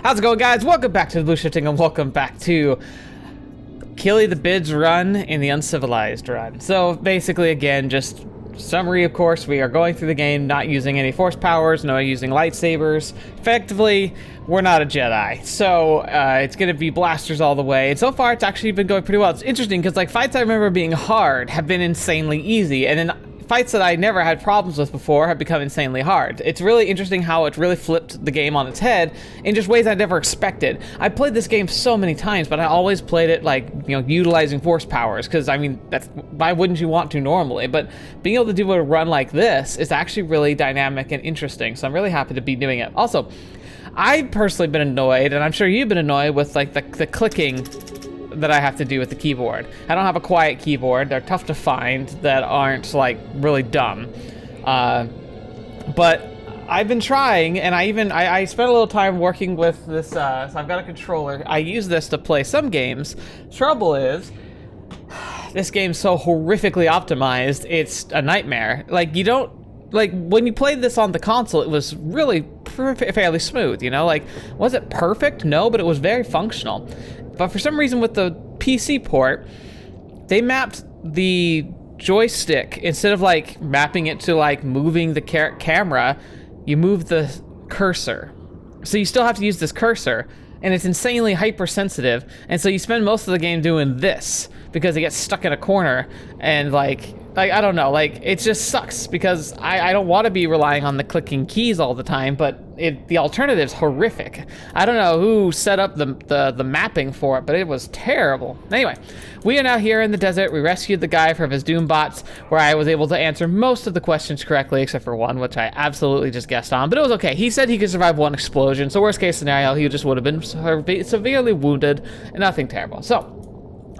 How's it going, guys? Welcome back to TheBlueShifting and welcome back to Killy the Bid's run in the Uncivilized Run. So basically, again, just summary, of course, we are going through the game not using any force powers, no using lightsabers. Effectively, we're not a Jedi. So it's going to be blasters all the way. And so far, it's actually been going pretty well. It's interesting because like fights I remember being hard have been insanely easy. And then fights that I never had problems with before have become insanely hard. It's really interesting how it really flipped the game on its head in just ways I never expected. I played this game so many times, but I always played it like, you know, utilizing force powers, because I mean, that's why wouldn't you want to normally? But being able to do a run like this is actually really dynamic and interesting, so I'm really happy to be doing it. Also, I've personally been annoyed, and I'm sure you've been annoyed with like the clicking that I have to do with the keyboard. I don't have a quiet keyboard. They're tough to find that aren't like really dumb. But I've been trying, and I spent a little time working with this, so I've got a controller. I use this to play some games. Trouble is, this game's so horrifically optimized, it's a nightmare. Like, you don't, like, when you played this on the console, it was really fairly smooth, you know? Like, was it perfect? No, but it was very functional. But for some reason with the PC port, they mapped the joystick, instead of like mapping it to like moving the camera, you move the cursor. So you still have to use this cursor, and it's insanely hypersensitive, and so you spend most of the game doing this because it gets stuck in a corner, and like I don't know, like it just sucks because I don't want to be relying on the clicking keys all the time, but the alternative's horrific. I don't know who set up the mapping for it, but it was terrible. Anyway, we are now here in the desert. We rescued the guy from his doom bots, where I was able to answer most of the questions correctly, except for one, which I absolutely just guessed on, but it was okay. He said he could survive one explosion, so worst case scenario, he just would have been severely wounded, and nothing terrible. So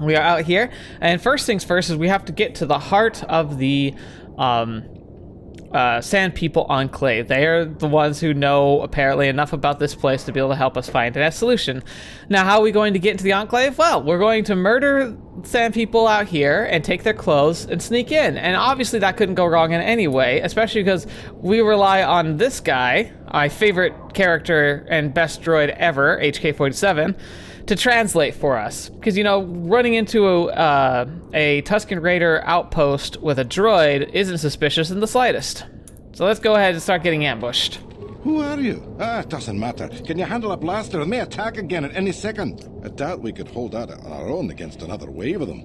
we are out here, and first things first is we have to get to the heart of the Sand People Enclave. They are the ones who know, apparently, enough about this place to be able to help us find a solution. Now, how are we going to get into the Enclave? Well, we're going to murder Sand People out here and take their clothes and sneak in. And obviously that couldn't go wrong in any way, especially because we rely on this guy, my favorite character and best droid ever, HK-47, to translate for us. Because, you know, running into a Tusken Raider outpost with a droid isn't suspicious in the slightest. So let's go ahead and start getting ambushed. Who are you? It doesn't matter. Can you handle a blaster? It may attack again at any second. I doubt we could hold out on our own against another wave of them.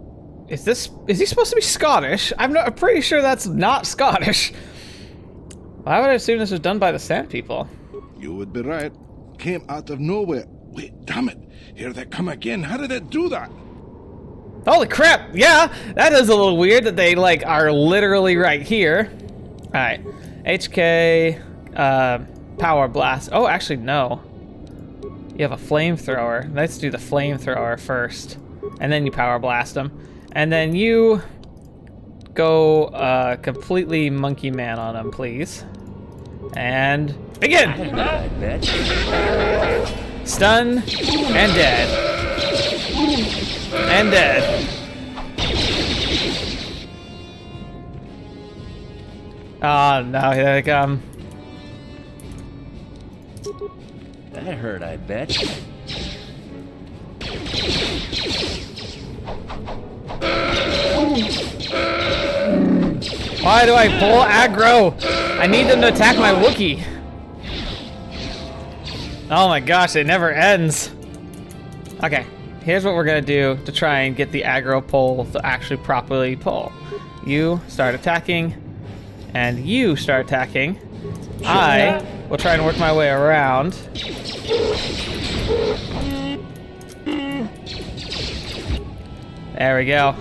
Is he supposed to be Scottish? I'm pretty sure that's not Scottish. Why would I assume this was done by the Sand People? You would be right. Came out of nowhere. Wait, damn it. Here they come again. How did it do that? Holy crap. Yeah, that is a little weird that they, like, are literally right here. All right. HK, power blast. Oh, actually, no. You have a flamethrower. Let's do the flamethrower first. And then you power blast them. And then you go completely monkey man on them, please. And begin! Stun, and dead. And dead. Oh no, here they come. That hurt, I bet. Why do I pull aggro? I need them to attack my Wookiee. Oh my gosh, it never ends. Okay, here's what we're gonna do to try and get the aggro pull to actually properly pull. You start attacking, and you start attacking. I will try and work my way around. There we go.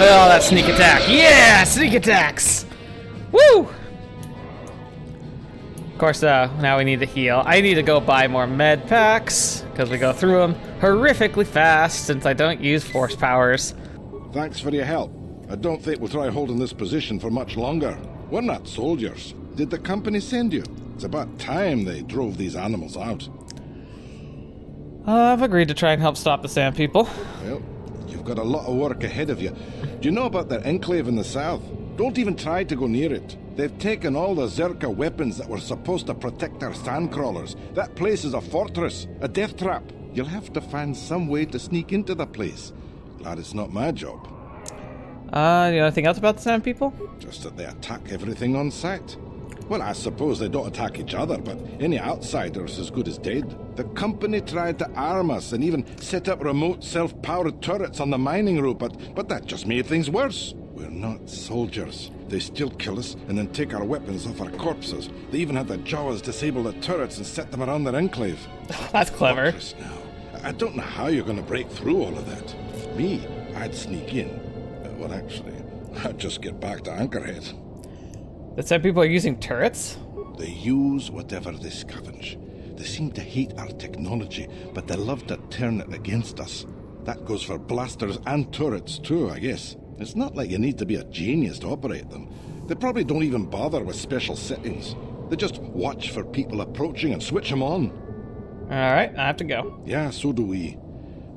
Oh, that sneak attack. Yeah, sneak attacks. Woo! Of course, now we need to heal. I need to go buy more med packs, because we go through them horrifically fast since I don't use force powers. Thanks for your help. I don't think we'll try holding this position for much longer. We're not soldiers. Did the company send you? It's about time they drove these animals out. I've agreed to try and help stop the Sand People. Well, you've got a lot of work ahead of you. Do you know about their enclave in the south? Don't even try to go near it. They've taken all the Zerka weapons that were supposed to protect our sandcrawlers. That place is a fortress, a death trap. You'll have to find some way to sneak into the place. Glad it's not my job. You know anything else about the Sand People? Just that they attack everything on sight. Well, I suppose they don't attack each other, but any outsider's as good as dead. The company tried to arm us and even set up remote self-powered turrets on the mining route, but that just made things worse. We're not soldiers. They still kill us and then take our weapons off our corpses. They even had the Jawas disable the turrets and set them around their enclave. That's clever. Now, I don't know how you're going to break through all of that. Me, I'd sneak in. Well, actually, I'd just get back to Anchorhead. The Sand People are using turrets? They use whatever they scavenge. They seem to hate our technology, but they love to turn it against us. That goes for blasters and turrets too, I guess. It's not like you need to be a genius to operate them. They probably don't even bother with special settings. They just watch for people approaching and switch them on. Alright, I have to go. Yeah, so do we.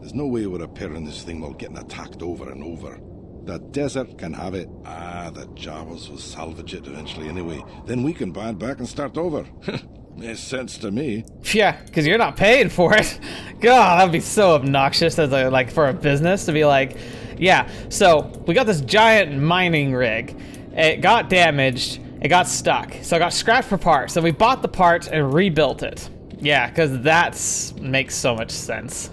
There's no way we're repairing this thing while getting attacked over and over. The desert can have it. The Jawas will salvage it eventually anyway. Then we can buy it back and start over. Makes sense to me. Yeah, because you're not paying for it. God, that'd be so obnoxious as for a business to be like, yeah, so we got this giant mining rig. It got damaged. It got stuck. So it got scrapped for parts. So we bought the parts and rebuilt it. Yeah, because that makes so much sense.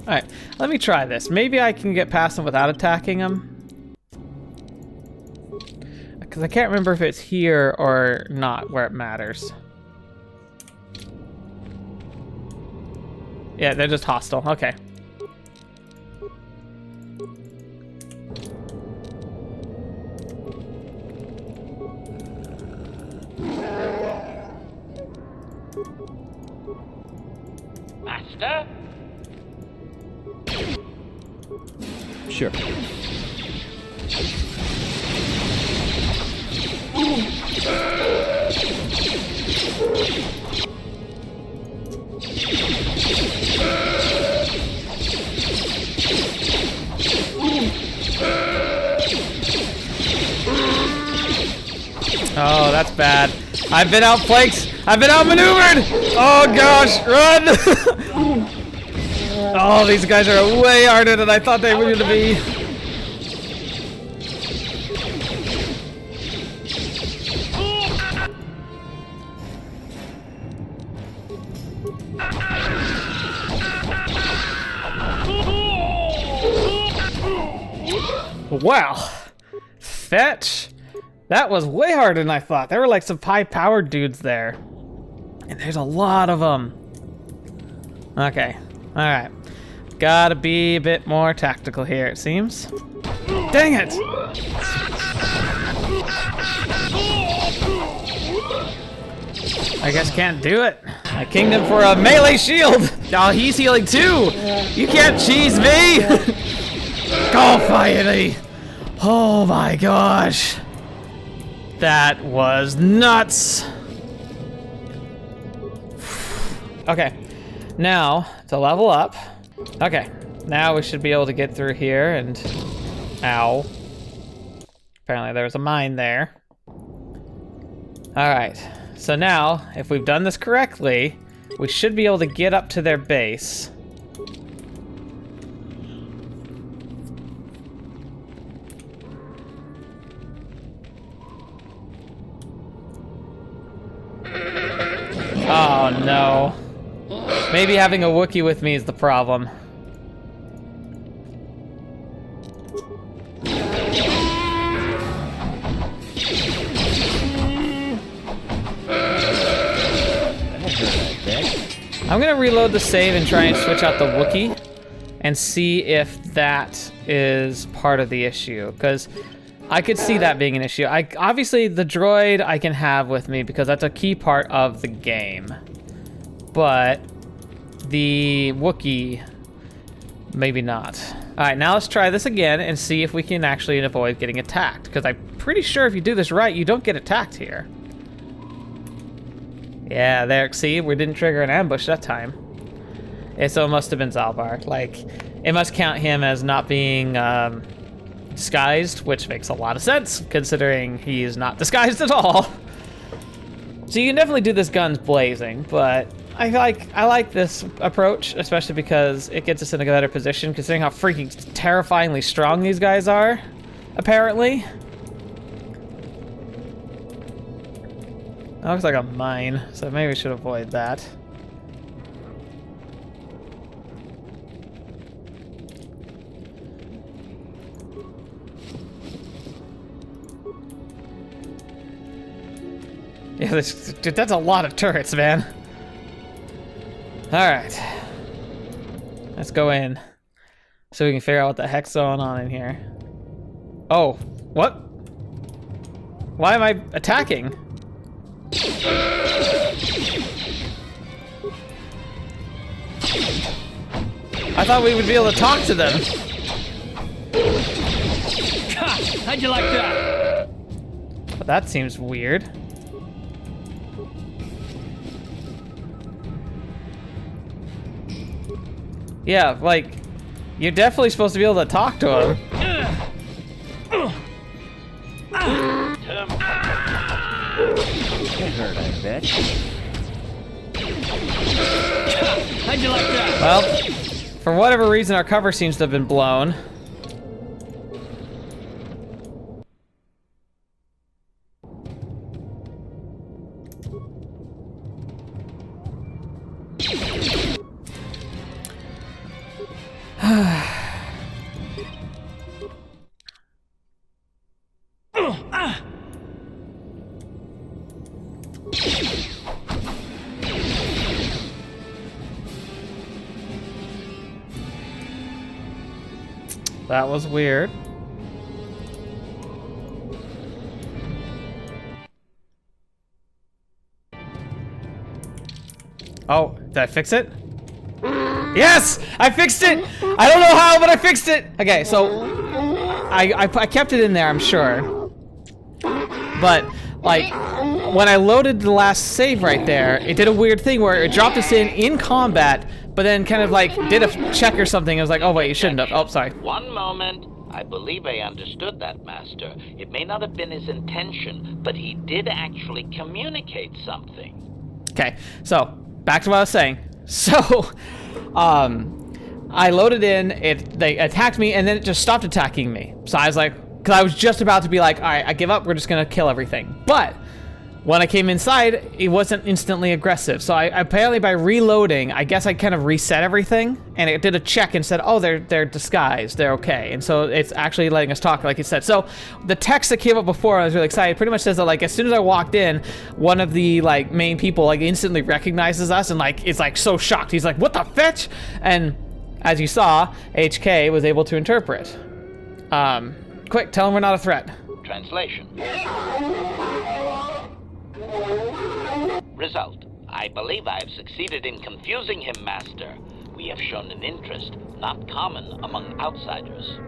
Alright, let me try this. Maybe I can get past them without attacking them. Because I can't remember if it's here or not where it matters. Yeah, they're just hostile. Okay. Master? Sure. Oh, that's bad. I've been outflanked. I've been outmaneuvered. Oh gosh, run! Oh, these guys are way harder than I thought they were going to be. Wow. Fetch. That was way harder than I thought. There were like some high-powered dudes there. And there's a lot of them. Okay. Alright. Gotta be a bit more tactical here, it seems. Dang it! I guess can't do it. I kinged him for a melee shield! Oh, he's healing too! You can't cheese me! Go finally! Oh my gosh! That was nuts! Okay, now to level up. Okay, now we should be able to get through here and... Ow. Apparently there was a mine there. Alright, so now, if we've done this correctly, we should be able to get up to their base. Oh no. Maybe having a Wookiee with me is the problem. I'm gonna reload the save and try and switch out the Wookiee and see if that is part of the issue, because I could see that being an issue. Obviously the droid I can have with me because that's a key part of the game, but the Wookiee, maybe not. All right, now let's try this again and see if we can actually avoid getting attacked, because I'm pretty sure if you do this right, you don't get attacked here. Yeah, there, see, we didn't trigger an ambush that time. So it must have been Zaalbar. Like, it must count him as not being disguised, which makes a lot of sense considering he is not disguised at all. So you can definitely do this guns blazing, but I like this approach, especially because it gets us in a better position considering how freaking terrifyingly strong these guys are, apparently. That looks like a mine, so maybe we should avoid that. Yeah, dude, that's a lot of turrets, man. Alright. Let's go in. So we can figure out what the heck's going on in here. Oh, what? Why am I attacking? I thought we would be able to talk to them. How'd you like that? But that seems weird. Yeah, like, you're definitely supposed to be able to talk to him. That hurt, I bet. How'd you like that? Well, for whatever reason, our cover seems to have been blown. That was weird. Oh, did I fix it? Yes! I fixed it! I don't know how, but I fixed it! Okay, so I kept it in there, I'm sure. But, like, when I loaded the last save right there, it did a weird thing where it dropped us in combat, but then kind of like did a check or something. It was like, oh wait, you shouldn't have. Oh, sorry. One moment. I believe I understood that, Master. It may not have been his intention, but he did actually communicate something. Okay, so back to what I was saying. So, I loaded in. They attacked me, and then it just stopped attacking me. So I was like, because I was just about to be like, all right, I give up. We're just gonna kill everything. But when I came inside, it wasn't instantly aggressive. So I apparently by reloading, I guess I kind of reset everything, and it did a check and said, oh, they're disguised, they're okay. And so it's actually letting us talk, like it said. So the text that came up before, I was really excited, pretty much says that like as soon as I walked in, one of the like main people like instantly recognizes us and like is like so shocked. He's like, what the fetch? And as you saw, HK was able to interpret. Quick, tell him we're not a threat. Translation. Result. I believe I have succeeded in confusing him, Master. We have shown an interest not common among outsiders.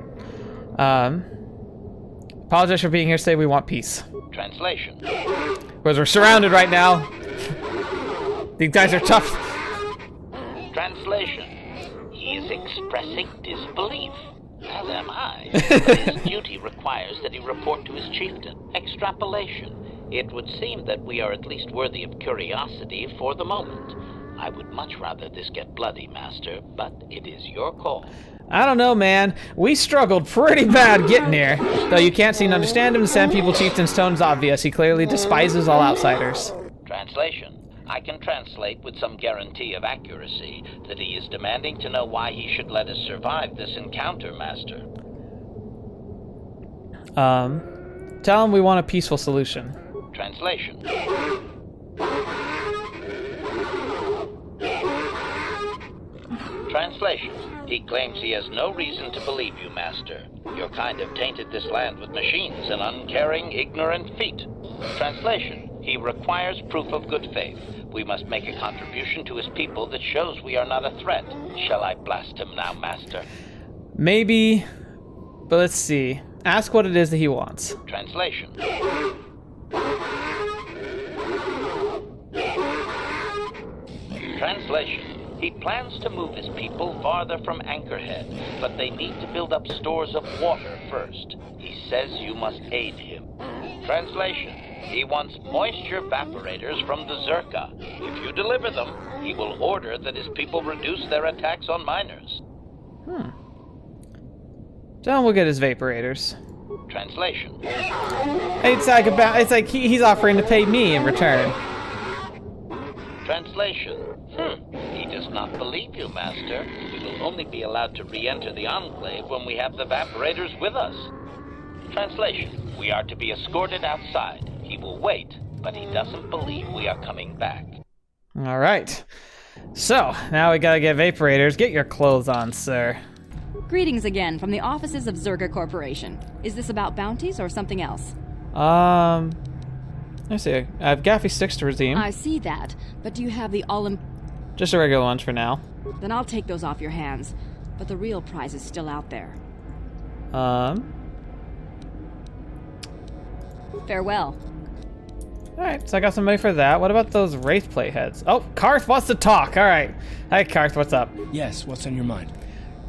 Apologize for being here. Say we want peace. Translation. Because we're surrounded right now. These guys are tough. Translation. He is expressing disbelief. As am I. His duty requires that he report to his chieftain. Extrapolation. It would seem that we are at least worthy of curiosity for the moment. I would much rather this get bloody, Master, but it is your call. I don't know, man. We struggled pretty bad getting here. Though you can't seem to understand him, the Sand People Chieftain's tone is obvious. He clearly despises all outsiders. Translation. I can translate with some guarantee of accuracy that he is demanding to know why he should let us survive this encounter, Master. Tell him we want a peaceful solution. Translation. Translation. He claims he has no reason to believe you, Master. Your kind have tainted this land with machines and uncaring, ignorant feet. Translation. He requires proof of good faith. We must make a contribution to his people that shows we are not a threat. Shall I blast him now, Master? Maybe, but let's see. Ask what it is that he wants. Translation. Translation. He plans to move his people farther from Anchorhead, but they need to build up stores of water first. He says you must aid him. Translation: he wants moisture Vaporators from the Zerka. If you deliver them, he will order that his people reduce their attacks on miners. John will get his Vaporators. Translation: It's like he's offering to pay me in return. Translation: he does not believe you, Master. We will only be allowed to re-enter the Enclave when we have the Vaporators with us. Translation: we are to be escorted outside. He will wait, but he doesn't believe we are coming back. All right. So, now we gotta get Vaporators. Get your clothes on, sir. Greetings again from the offices of Zerga Corporation. Is this about bounties or something else? Let's see. I have Gaffy sticks to redeem. I see that, but do you have the Just a regular ones for now. Then I'll take those off your hands, but the real prize is still out there. Farewell. Alright, so I got some money for that. What about those Wraith playheads? Oh, Carth wants to talk. Alright. Hi, Carth, what's up? Yes, what's on your mind?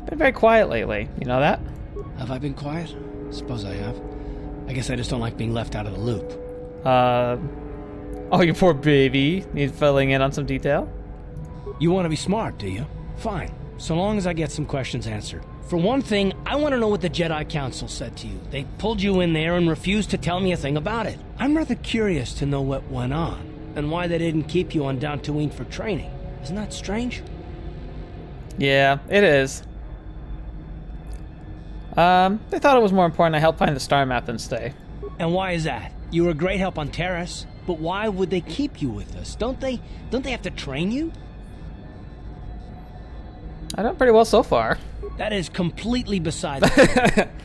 Been very quiet lately. You know that? Have I been quiet? Suppose I have. I guess I just don't like being left out of the loop. Oh, you poor baby. Need filling in on some detail? You want to be smart, do you? Fine, so long as I get some questions answered. For one thing, I want to know what the Jedi Council said to you. They pulled you in there and refused to tell me a thing about it. I'm rather curious to know what went on, and why they didn't keep you on Dantooine for training. Isn't that strange? Yeah, it is. They thought it was more important I help find the star map than stay. And why is that? You were a great help on Terrace, but why would they keep you with us? Don't they have to train you? I done pretty well so far. That is completely beside the point.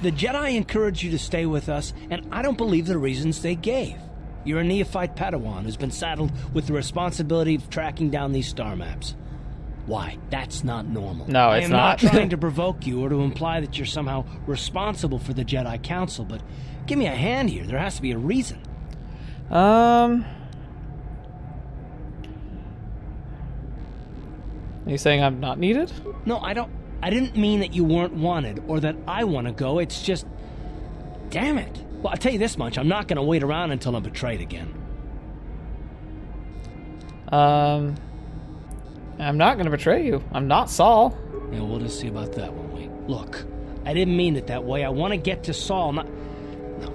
The Jedi encouraged you to stay with us, and I don't believe the reasons they gave. You're a neophyte Padawan who's been saddled with the responsibility of tracking down these star maps. Why? That's not normal. No, it's not. I am not trying to provoke you or to imply that you're somehow responsible for the Jedi Council, but give me a hand here. There has to be a reason. Are you saying I'm not needed? No, I didn't mean that you weren't wanted or that I want to go. It's just... Damn it. Well, I'll tell you this much. I'm not going to wait around until I'm betrayed again. I'm not going to betray you. I'm not Saul. Yeah, we'll just see about that, won't we? Look, I didn't mean it that way. I want to get to Saul, not... No,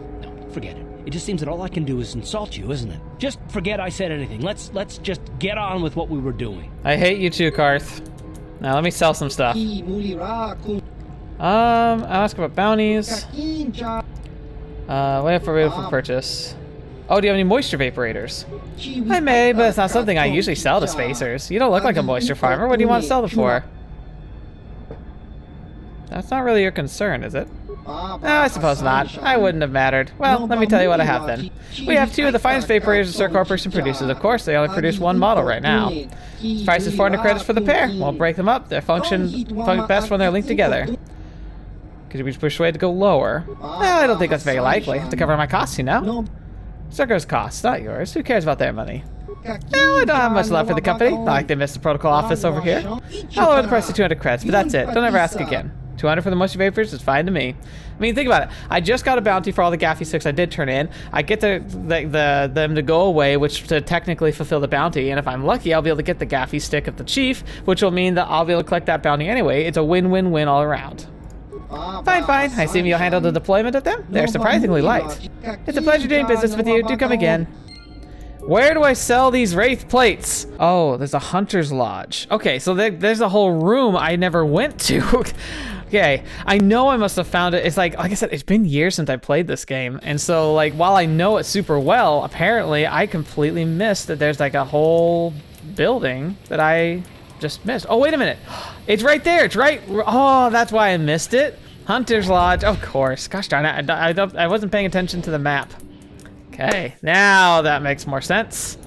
forget it. It just seems that all I can do is insult you, isn't it? Just forget I said anything. Let's just get on with what we were doing. I hate you too, Carth. Now let me sell some stuff. I'll ask about bounties. Wait for purchase. Oh, do you have any moisture Vaporators? I may, but it's not something I usually sell to spacers. You don't look like a moisture farmer. What do you want to sell them for? That's not really your concern, is it? No, I suppose not. I wouldn't have mattered. Well, let me tell you what I have then. We have two of the finest Vaporators the Sir Corporation produces. Of course, they only produce one model right now. The price is 400 credits for the pair. Won't break them up. They function best when they're linked together. Could you be persuaded to go lower? Well, I don't think that's very likely. I have to cover my costs, you know? Circo's costs, not yours. Who cares about their money? Well, I don't have much love for the company. Not like they missed the protocol office over here. I'll lower the price to 200 credits, but that's it. Don't ever ask again. 200 for the moisture Vaporators is fine to me. I mean, think about it. I just got a bounty for all the Gaffy sticks I did turn in. I get them to go away, which to technically fulfill the bounty. And if I'm lucky, I'll be able to get the Gaffy stick of the chief, which will mean that I'll be able to collect that bounty anyway. It's a win-win-win all around. Fine. I assume you'll handle the deployment of them? They're surprisingly light. It's a pleasure doing business with you. Do come again. Where do I sell these Wraith plates? Oh, there's a Hunter's Lodge. Okay, so there's a whole room I never went to. Okay, I know I must have found it. It's like I said, it's been years since I played this game. And so, like, while I know it super well, apparently I completely missed that there's like a whole building that I just missed. Oh, wait a minute. It's right there. It's right. Oh, that's why I missed it. Hunter's Lodge. Of course. Gosh darn it. I wasn't paying attention to the map. Okay. Now that makes more sense.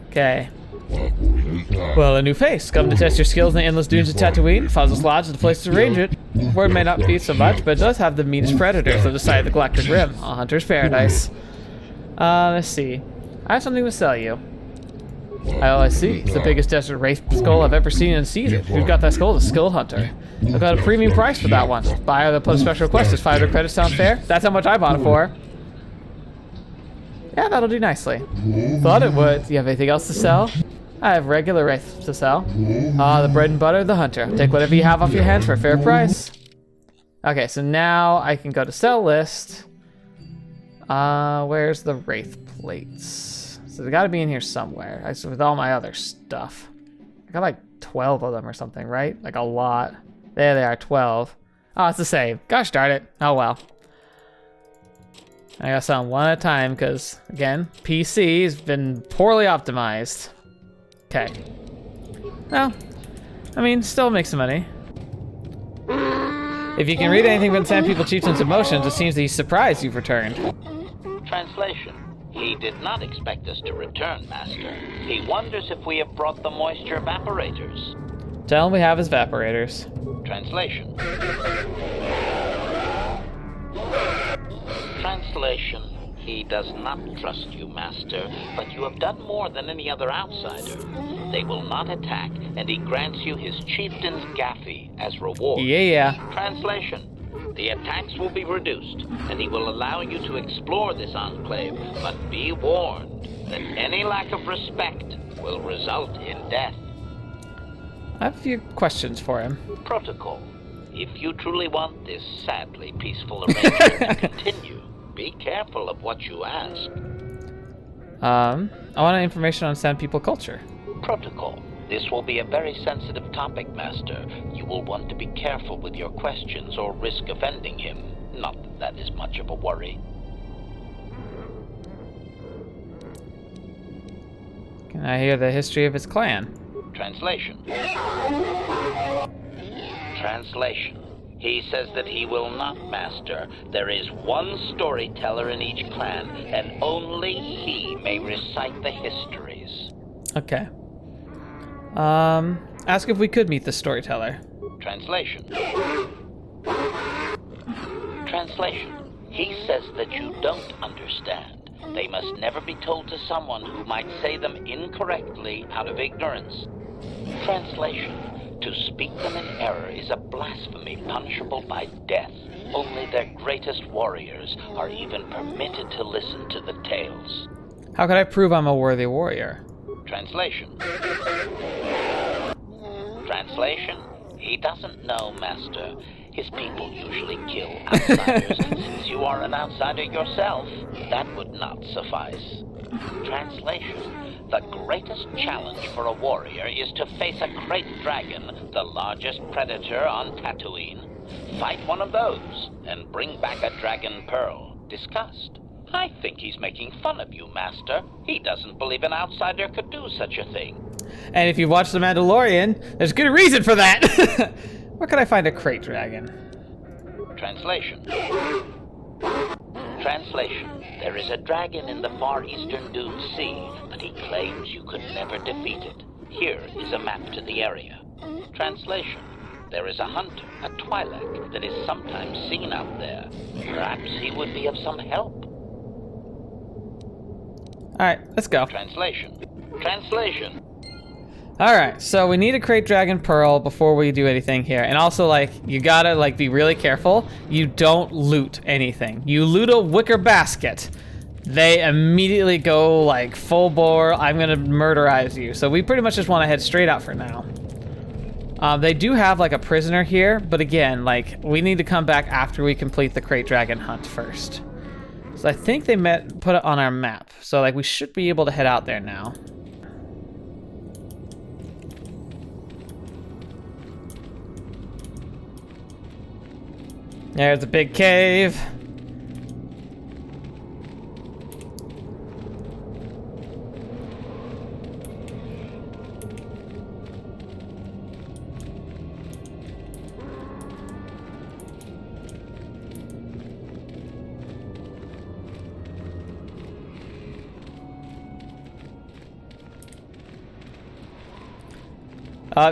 Okay. Well, a new face. Come to test your skills in the endless dunes of Tatooine. Fazil's Lodge is the place to arrange it. Word may not be so much, but it does have the meanest predators of the side of the Galactic Rim. A hunter's paradise. Let's see. I have something to sell you. Oh, I see. It's the biggest desert wraith skull I've ever seen in season. Who's got that skull? The skilled hunter. I've got a premium price for that one. Buyer that post special request. Does 500 credits sound fair? That's how much I bought it for. Yeah, that'll do nicely. Thought it would. Do you have anything else to sell? I have regular wraiths to sell. The bread and butter of the hunter. Take whatever you have off your hands for a fair price. Okay, so now I can go to sell list. Where's the wraith plates? So they gotta be in here somewhere. With all my other stuff. I got like 12 of them or something, right? Like a lot. There they are, 12. Oh, it's the same. Gosh darn it. Oh well. I gotta sell them one at a time because, again, PC has been poorly optimized. Okay. Well, I mean, still make some money. If you can read anything from Sand People Chieftain's emotions, it seems that he's surprised you've returned. Translation. He did not expect us to return, Master. He wonders if we have brought the moisture Vaporators. Tell him we have his Vaporators. Translation. Translation. He does not trust you, Master, but you have done more than any other outsider. They will not attack, and he grants you his chieftain's gaffy as reward. Yeah. Translation. The attacks will be reduced, and he will allow you to explore this enclave, but be warned that any lack of respect will result in death. I have a few questions for him. Protocol. If you truly want this sadly peaceful arrangement to continue, be careful of what you ask. I want information on Sand People culture. Protocol. This will be a very sensitive topic, Master. You will want to be careful with your questions or risk offending him. Not that that is much of a worry. Can I hear the history of his clan? Translation. Translation. He says that he will not, Master. There is one storyteller in each clan, and only he may recite the histories. Okay. Ask if we could meet the storyteller. Translation. Translation. He says that you don't understand. They must never be told to someone who might say them incorrectly out of ignorance. Translation. To speak them in error is a blasphemy punishable by death. Only their greatest warriors are even permitted to listen to the tales. How could I prove I'm a worthy warrior? Translation. Translation. He doesn't know, Master. His people usually kill outsiders. Since you are an outsider yourself, that would not suffice. Translation. The greatest challenge for a warrior is to face a krayt dragon, the largest predator on Tatooine. Fight one of those, and bring back a dragon pearl. Discussed. I think he's making fun of you, Master. He doesn't believe an outsider could do such a thing. And if you've watched The Mandalorian, there's good reason for that. Where could I find a krayt dragon? Translation. Translation. There is a dragon in the far eastern Dune Sea, but he claims you could never defeat it. Here is a map to the area. Translation. There is a hunter, a Twi'lek, that is sometimes seen out there. Perhaps he would be of some help. Alright, let's go. Translation. Translation. Alright, so we need a krayt dragon pearl before we do anything here. And also, like, you gotta, like, be really careful. You don't loot anything. You loot a wicker basket, they immediately go, like, full bore, I'm gonna murderize you. So we pretty much just want to head straight out for now. They do have, like, a prisoner here, but again, like, we need to come back after we complete the krayt dragon hunt first. So I think they put it on our map. So, like, we should be able to head out there now. There's a big cave.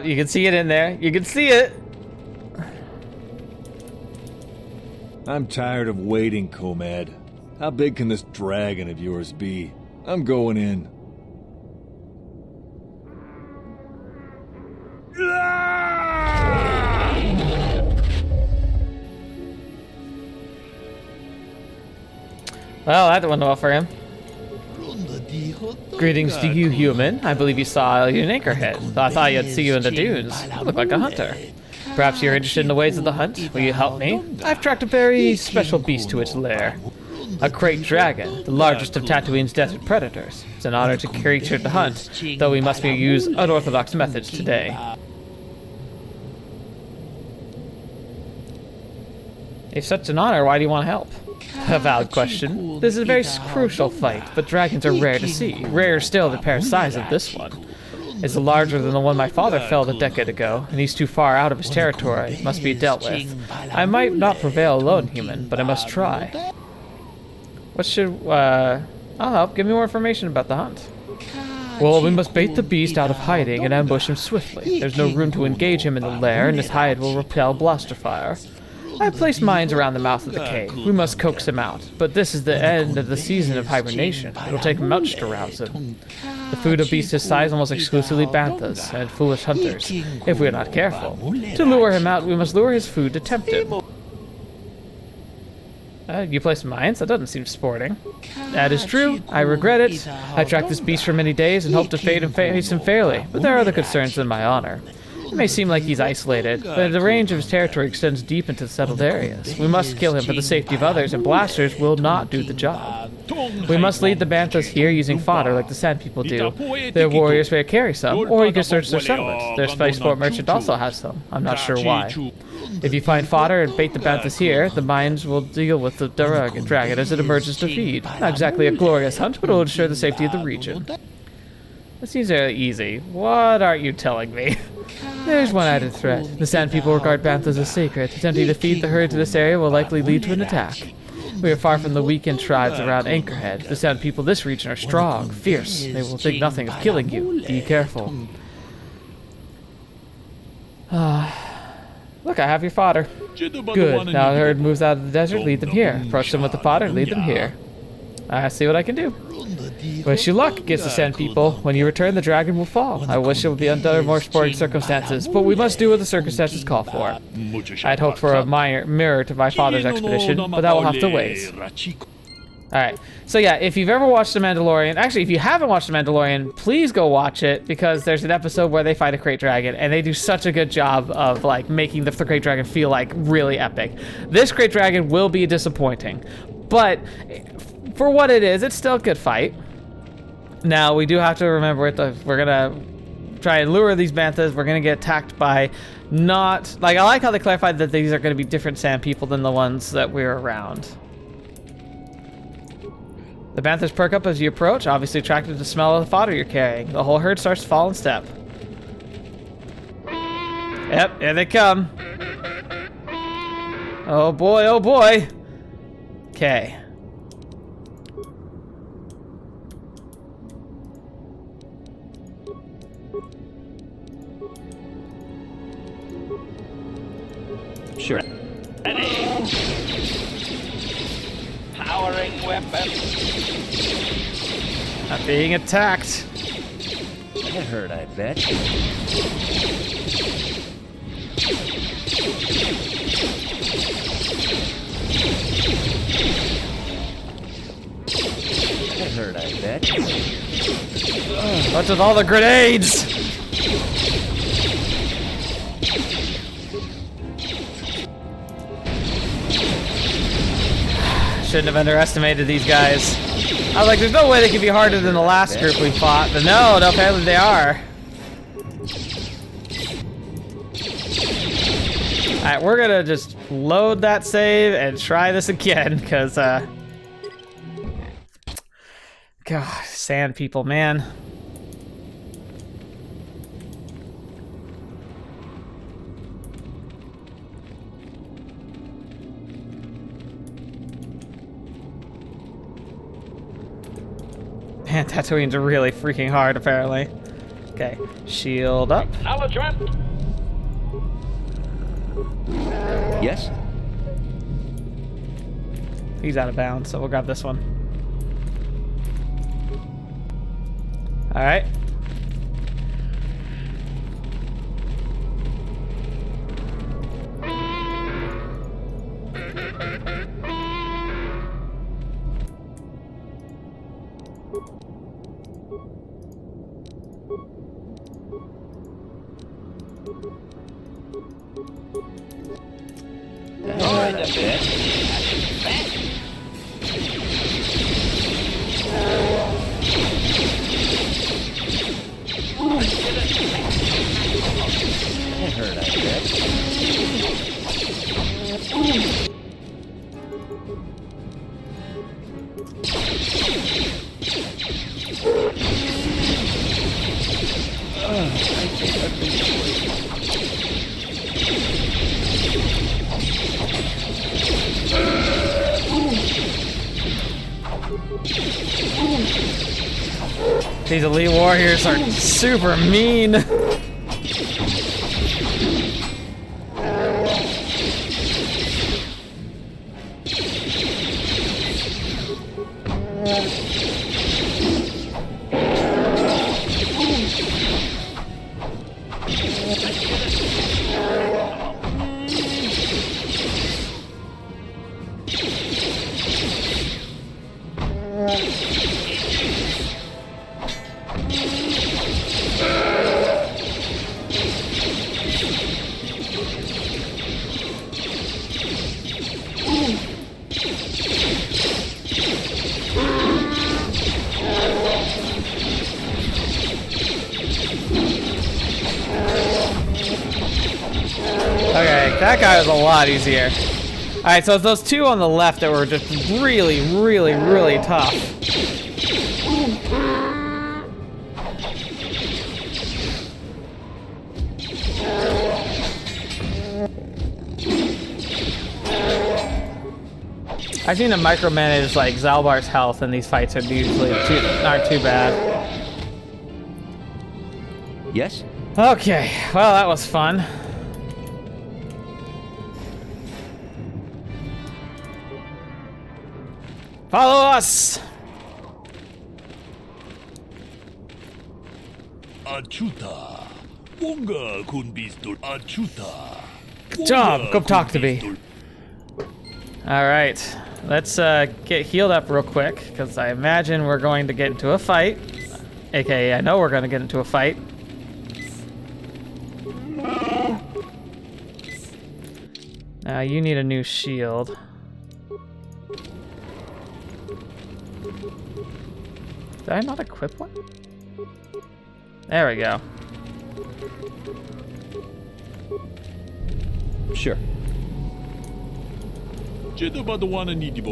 You can see it in there. You can see it. I'm tired of waiting, Comad. How big can this dragon of yours be? I'm going in. Well, that went well for him. Greetings to you, human. I believe you saw your anchorhead, though I thought I'd see you in the dunes. You look like a hunter. Perhaps you're interested in the ways of the hunt? Will you help me? I've tracked a very special beast to its lair. A crate dragon, the largest of Tatooine's desert predators. It's an honor to creature to hunt, though we must use unorthodox methods today. If such an honor, why do you want to help? A valid question. This is a very crucial fight, but dragons are rare to see. Rarer still the pair size of this one. It's larger than the one my father felled a decade ago, and he's too far out of his territory. It must be dealt with. I might not prevail alone, human, but I must try. What should, I'll help. Give me more information about the hunt. Well, we must bait the beast out of hiding and ambush him swiftly. There's no room to engage him in the lair, and his hide will repel blaster fire. I've placed mines around the mouth of the cave. We must coax him out, but this is the end of the season of hibernation. It'll take much to rouse him. The food of beasts his size almost exclusively banthas and foolish hunters, if we are not careful. To lure him out, we must lure his food to tempt him. You placed mines? That doesn't seem sporting. That is true. I regret it. I tracked this beast for many days and hoped to face him fairly, but there are other concerns than my honor. It may seem like he's isolated, but the range of his territory extends deep into settled areas. We must kill him for the safety of others, and blasters will not do the job. We must lead the banthas here using fodder like the Sand People do. Their warriors may carry some, or you can search their settlements. Their spaceport merchant also has some. I'm not sure why. If you find fodder and bait the banthas here, the mines will deal with the dragon as it emerges to feed. Not exactly a glorious hunt, but it will ensure the safety of the region. This seems really easy. What aren't you telling me? There's one added threat. The Sand People regard banthas as sacred. Attempting to feed the herd to this area will likely lead to an attack. We are far from the weakened tribes around Anchorhead. The Sand People of this region are strong, fierce. They will think nothing of killing you. Be careful. Look, I have your fodder. Good. Now the herd moves out of the desert, lead them here. Approach them with the fodder, lead them here. I see what I can do. Wish you luck against the Sand People. When you return, the dragon will fall. I wish it would be under more sporting circumstances, but we must do what the circumstances call for. I'd hoped for a mirror to my father's expedition, but that will have to wait. Alright, so yeah, if you've ever watched The Mandalorian, actually, if you haven't watched The Mandalorian, please go watch it, because there's an episode where they fight a crate dragon, and they do such a good job of, like, making the crate dragon feel, like, really epic. This crate dragon will be disappointing, but for what it is, it's still a good fight. Now, we do have to remember we're gonna try and lure these banthas. We're gonna get attacked by not... Like, I like how they clarified that these are gonna be different Sand People than the ones that we're around. The banthas perk up as you approach, obviously attracted to the smell of the fodder you're carrying. The whole herd starts to fall in step. Yep, here they come. Oh boy, oh boy. Okay. Sure. Powering weapon. Not being attacked. That hurt, I bet. That hurt, I bet. What's with all the grenades? Shouldn't have underestimated these guys. I was like, there's no way they could be harder than the last group we fought, but no, apparently they are. Alright, we're gonna just load that save and try this again, because, God, Sand People, man. Man, Tatooine's really freaking hard, apparently. Okay, shield up. Acknowledgement. Yes? He's out of bounds, so we'll grab this one. Alright. That hurt, I bet. That hurt, I bet. These elite warriors are super mean. Okay, that guy was a lot easier. Alright, so it's those two on the left that were just really, really, really tough. I seem to micromanage like Zaalbar's health, and these fights are usually aren't too bad. Yes? Okay, well that was fun. Follow us! Achuta. Wonga kun bistul achuta. Good job, come talk to me. Alright, let's get healed up real quick, because I imagine we're going to get into a fight. AKA, I know we're going to get into a fight. Now, you need a new shield. Did I not equip one? There we go. Sure.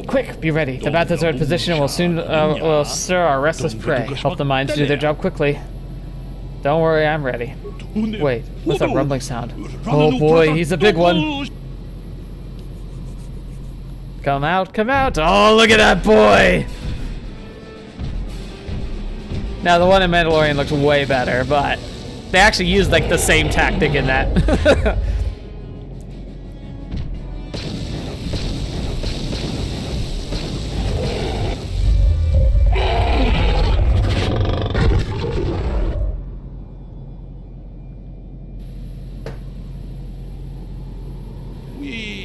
Quick, be ready. The Bathos are in position and will soon will stir our restless prey. Help the mines do their job quickly. Don't worry, I'm ready. Wait, what's that rumbling sound? Oh boy, he's a big one. Come out, come out. Oh, look at that boy. Now, the one in Mandalorian looks way better, but they actually used like the same tactic in that.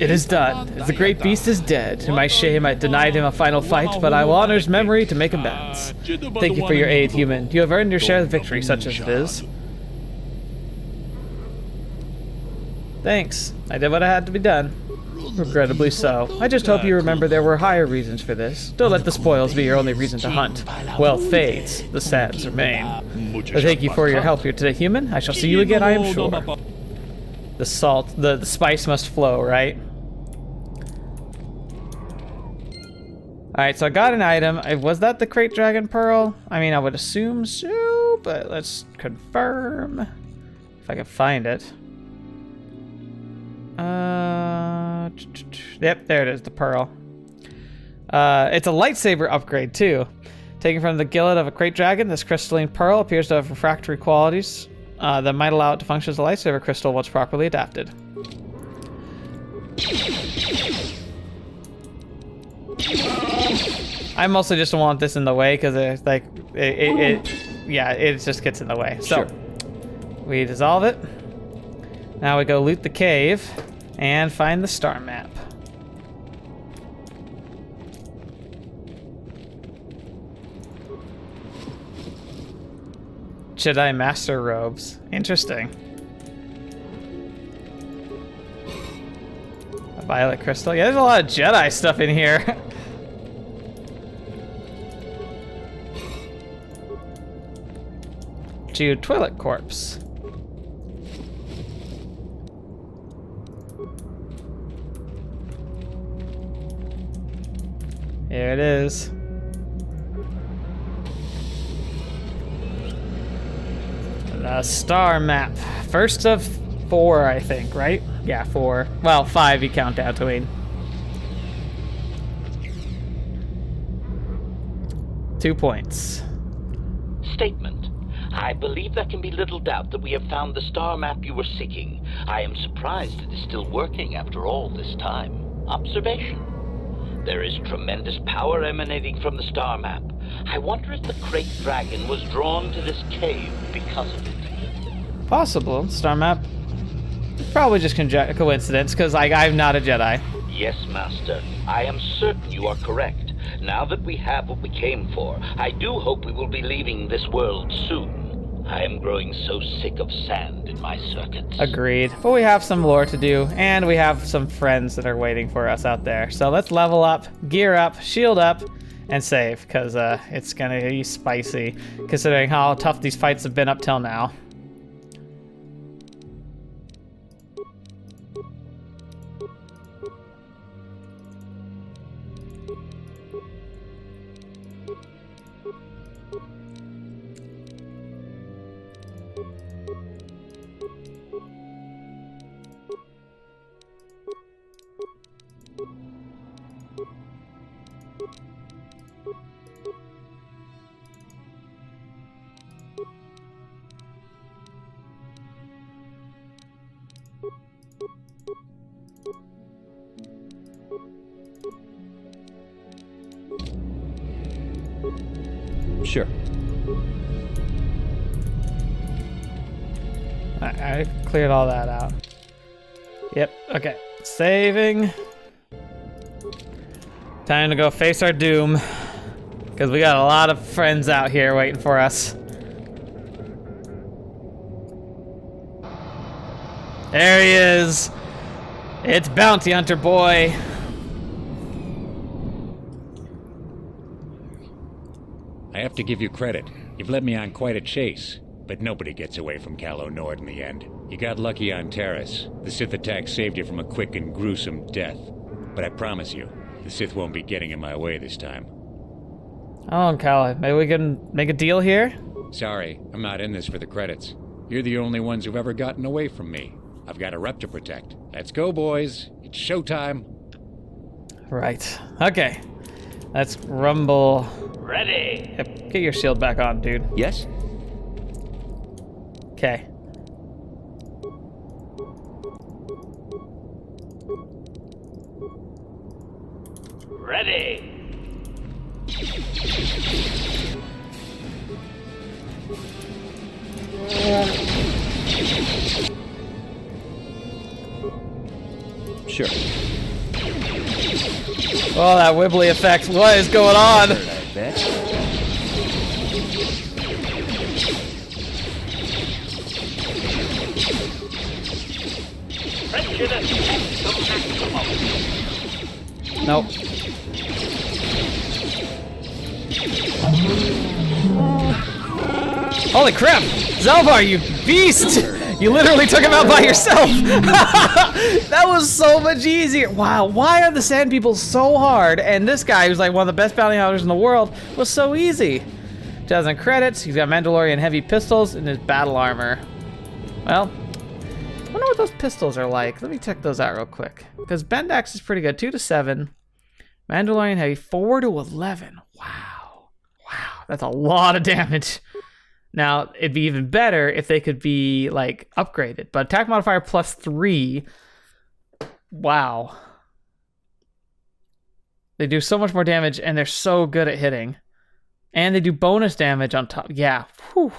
It is done. The great beast is dead. In my shame, I denied him a final fight, but I will honor his memory to make amends. Thank you for your aid, human. You have earned your share of victory, such as it is. Thanks. I did what I had to be done. Regrettably so. I just hope you remember there were higher reasons for this. Don't let the spoils be your only reason to hunt. Wealth fades. The sands remain. But thank you for your help here today, human. I shall see you again, I am sure. The salt, the spice must flow, right? Alright, so I got an item. Was that the Crate Dragon Pearl? I mean, I would assume so, but let's confirm. If I can find it. Yep, there it is, the Pearl. It's a lightsaber upgrade, too. Taken from the gillet of a Crate Dragon, this crystalline pearl appears to have refractory qualities that might allow it to function as a lightsaber crystal once properly adapted. I mostly just want this in the way because it's like it just gets in the way. So we dissolve it. Now we go loot the cave and find the star map. Jedi Master robes. Interesting. A violet crystal. Yeah, there's a lot of Jedi stuff in here. Jude Toilet Corpse. Here it is. The star map. First of 4, I think, right? Yeah, 4. Well, 5 you count Tatooine. 2 points. Statement. I believe there can be little doubt that we have found the star map you were seeking. I am surprised it is still working after all this time. Observation. There is tremendous power emanating from the star map. I wonder if the Krayt Dragon was drawn to this cave because of it. Possible. Star map. Probably just coincidence, because I'm not a Jedi. Yes, Master. I am certain you are correct. Now that we have what we came for, I do hope we will be leaving this world soon. I am growing so sick of sand in my circuits. Agreed. But we have some lore to do, and we have some friends that are waiting for us out there. So let's level up, gear up, shield up, and save, because it's gonna be spicy, considering how tough these fights have been up till now. Sure. I cleared all that out. Yep, okay. Saving. Time to go face our doom. Because we got a lot of friends out here waiting for us. There he is. It's Bounty Hunter Boy. I have to give you credit. You've led me on quite a chase, but nobody gets away from Calo Nord in the end. You got lucky on Terrace. The Sith attack saved you from a quick and gruesome death. But I promise you, the Sith won't be getting in my way this time. Oh, Cal, maybe we can make a deal here? Sorry, I'm not in this for the credits. You're the only ones who've ever gotten away from me. I've got a rep to protect. Let's go, boys. It's showtime. Right. Okay. Let's rumble. Ready. Yep. Get your shield back on, dude. Yes? Okay. Ready. Sure. Oh, that wibbly effect. What is going on? I bet. Nope. Holy crap! Zaalbar, you beast! You literally took him out by yourself! That was so much easier! Wow, why are the sand people so hard? And this guy, who's like one of the best bounty hunters in the world, was so easy. 2,000 credits, he's got Mandalorian heavy pistols and his battle armor. Well, I wonder what those pistols are like. Let me check those out real quick. Because Bendax is pretty good. 2 to 7. Mandalorian heavy 4 to 11. Wow. Wow, that's a lot of damage. Now, it'd be even better if they could be, like, upgraded. But attack modifier plus 3. Wow. They do so much more damage, and they're so good at hitting. And they do bonus damage on top. Yeah. Whew.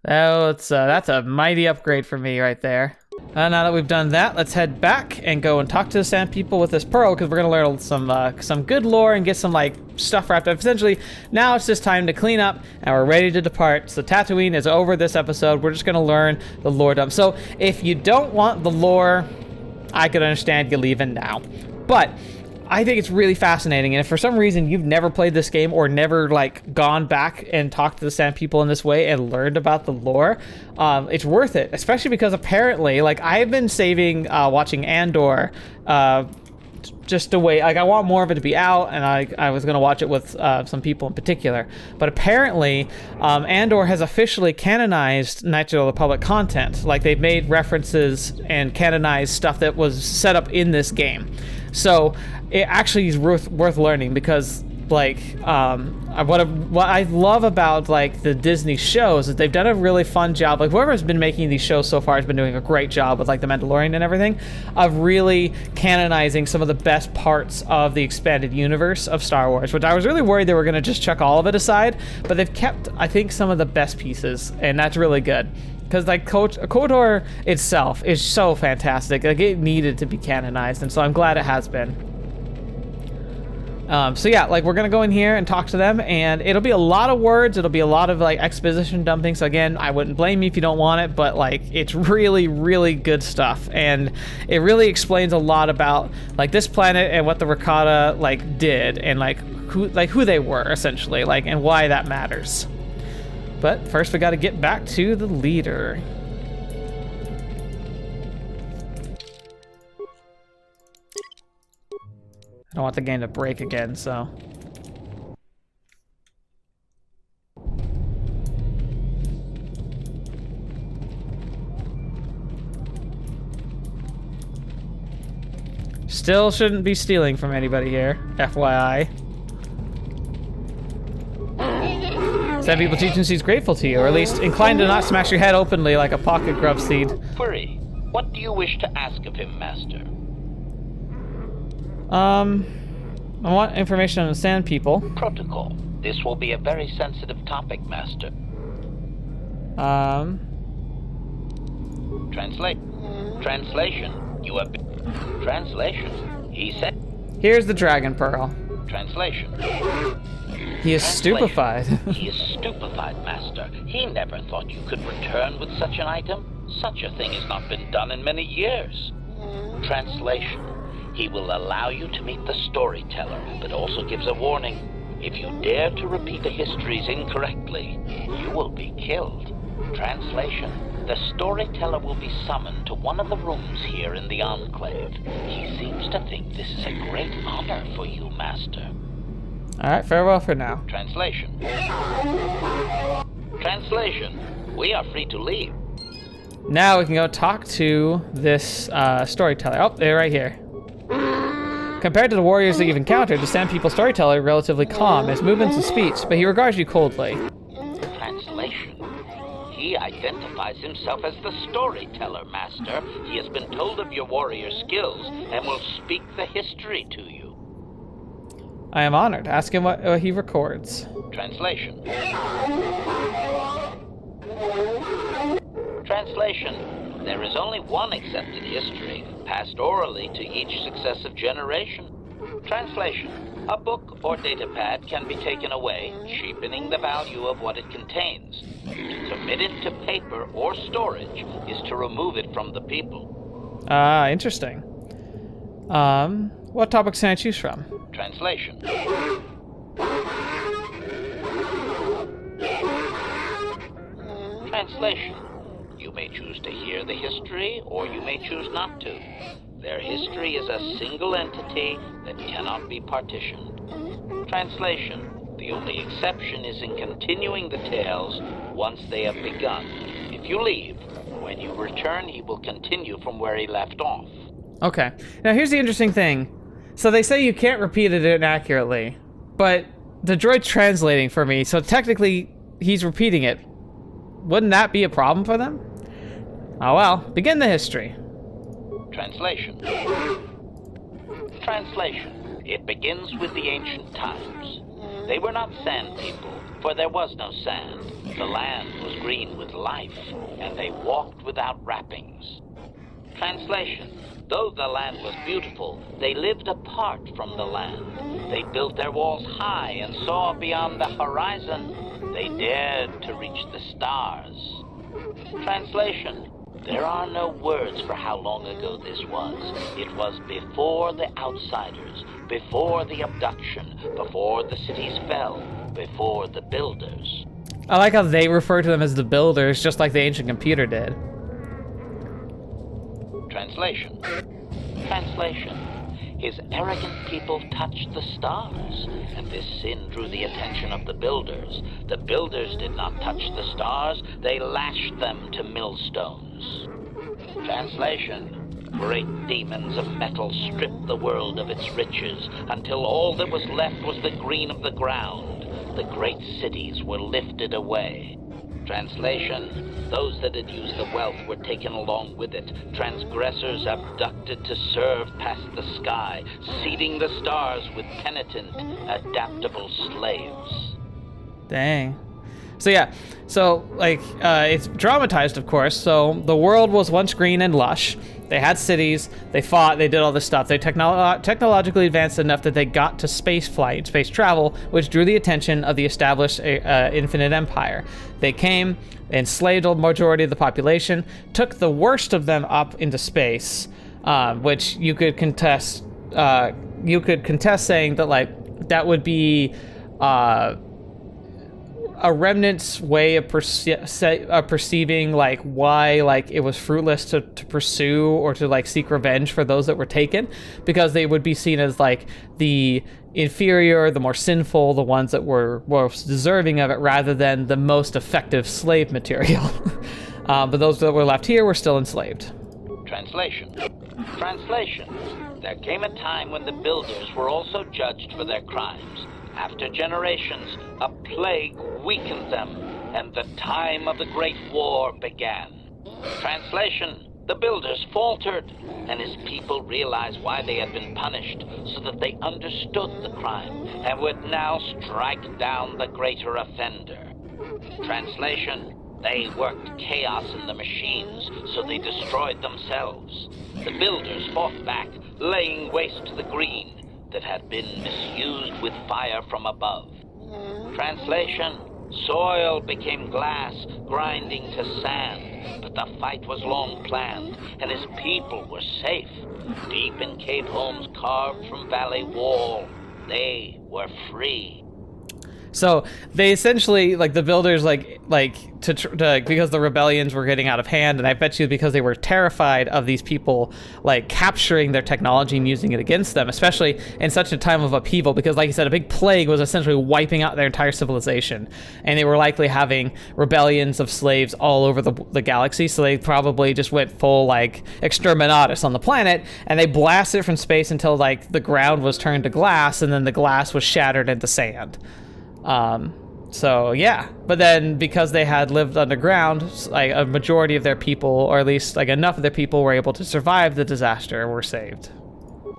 That's a mighty upgrade for me right there. Now that we've done that, let's head back and go and talk to the Sand People with this pearl, because we're going to learn some good lore and get some, like, stuff wrapped up. Essentially, now it's just time to clean up, and we're ready to depart. So Tatooine is over this episode. We're just going to learn the lore dump. So if you don't want the lore, I could understand you leaving now. But I think it's really fascinating, and if for some reason you've never played this game or never like gone back and talked to the Sand People in this way and learned about the lore, it's worth it, especially because apparently, like, I've been saving watching Andor just to wait. Like, I want more of it to be out, and I was going to watch it with some people in particular. But apparently, Andor has officially canonized Knights of the Republic content. Like, they've made references and canonized stuff that was set up in this game. So it actually is worth learning, because like what I love about like the Disney shows is they've done a really fun job. Like, whoever's been making these shows so far has been doing a great job with like the Mandalorian and everything, of really canonizing some of the best parts of the expanded universe of Star Wars, which I was really worried they were going to just chuck all of it aside, but they've kept, I think, some of the best pieces, and that's really good. Because like KOTOR itself is so fantastic. Like, it needed to be canonized, and so I'm glad it has been. So yeah, like, we're gonna go in here and talk to them, and it'll be a lot of words. It'll be a lot of like exposition dumping. So again, I wouldn't blame you if you don't want it, but like, it's really, really good stuff, and it really explains a lot about like this planet and what the Rakata like did, and like who they were essentially, like, and why that matters. But first, we got to get back to the leader. I don't want the game to break again, so. Still shouldn't be stealing from anybody here, FYI. Sand People teaching he's grateful to you, or at least inclined to not smash your head openly like a pocket grub seed. Query, what do you wish to ask of him, Master? I want information on the Sand People. Protocol. This will be a very sensitive topic, Master. Translation. You have been... Translation. He said... Here's the Dragon Pearl. Translation. He is stupefied. He is stupefied, Master. He never thought you could return with such an item. Such a thing has not been done in many years. Translation. He will allow you to meet the storyteller, but also gives a warning. If you dare to repeat the histories incorrectly, you will be killed. Translation. The storyteller will be summoned to one of the rooms here in the Enclave. He seems to think this is a great honor for you, Master. Alright, farewell for now. Translation. Translation. We are free to leave. Now we can go talk to this storyteller. Oh, they're right here. Compared to the warriors that you've encountered, the Sand People storyteller is relatively calm in his movements and speech, but he regards you coldly. Translation. He identifies himself as the storyteller, Master. He has been told of your warrior skills and will speak the history to you. I am honored. Ask him what he records. Translation. Translation. There is only one accepted history, passed orally to each successive generation. Translation. A book or datapad can be taken away, cheapening the value of what it contains. To commit it to paper or storage is to remove it from the people. Interesting. What topics can I choose from? Translation. Translation. You may choose to hear the history, or you may choose not to. Their history is a single entity that cannot be partitioned. Translation. The only exception is in continuing the tales once they have begun. If you leave, when you return, he will continue from where he left off. Okay. Now here's the interesting thing. So they say you can't repeat it inaccurately, but the droid's translating for me, so technically he's repeating it. Wouldn't that be a problem for them? Oh well, begin the history. Translation. Translation. It begins with the ancient times. They were not sand people, for there was no sand. The land was green with life, and they walked without wrappings. Translation. Though the land was beautiful, they lived apart from the land. They built their walls high and saw beyond the horizon. They dared to reach the stars. Translation. There are no words for how long ago this was. It was before the outsiders, before the abduction, before the cities fell, before the builders. I like how they refer to them as the builders, just like the ancient computer did. Translation. Translation. His arrogant people touched the stars, and this sin drew the attention of the builders. The builders did not touch the stars, they lashed them to millstones. Translation. Great demons of metal stripped the world of its riches, until all that was left was the green of the ground. The great cities were lifted away. Translation. Those that had used the wealth were taken along with it. Transgressors abducted to serve past the sky, seeding the stars with penitent, adaptable slaves. Dang. So yeah, so like it's dramatized, of course. So the world was once green and lush. They had cities, they fought, they did all this stuff. They technologically advanced enough that they got to space flight, space travel, which drew the attention of the established Infinite Empire. They came, they enslaved a majority of the population, took the worst of them up into space, which you could contest. You could contest saying that like that would be a remnant's way of perceiving like why like it was fruitless to pursue or to like seek revenge for those that were taken, because they would be seen as like the inferior, the more sinful, the ones that were most deserving of it, rather than the most effective slave material. But those that were left here were still enslaved. Translation. Translation. There came a time when the builders were also judged for their crimes. After generations, a plague weakened them, and the time of the Great War began. Translation. The builders faltered, and his people realized why they had been punished, so that they understood the crime, and would now strike down the greater offender. Translation. They worked chaos in the machines, so they destroyed themselves. The builders fought back, laying waste to the green that had been misused with fire from above. Translation. Soil became glass, grinding to sand, but the fight was long planned, and his people were safe. Deep in cave homes carved from valley wall, they were free. So they essentially, like the builders, because the rebellions were getting out of hand, and I bet you because they were terrified of these people like capturing their technology and using it against them, especially in such a time of upheaval, because like you said, a big plague was essentially wiping out their entire civilization, and they were likely having rebellions of slaves all over the galaxy, so they probably just went full like exterminatus on the planet, and they blasted it from space until like the ground was turned to glass, and then the glass was shattered into sand. So yeah, but then because they had lived underground, like a majority of their people, or at least like enough of their people, were able to survive the disaster and were saved.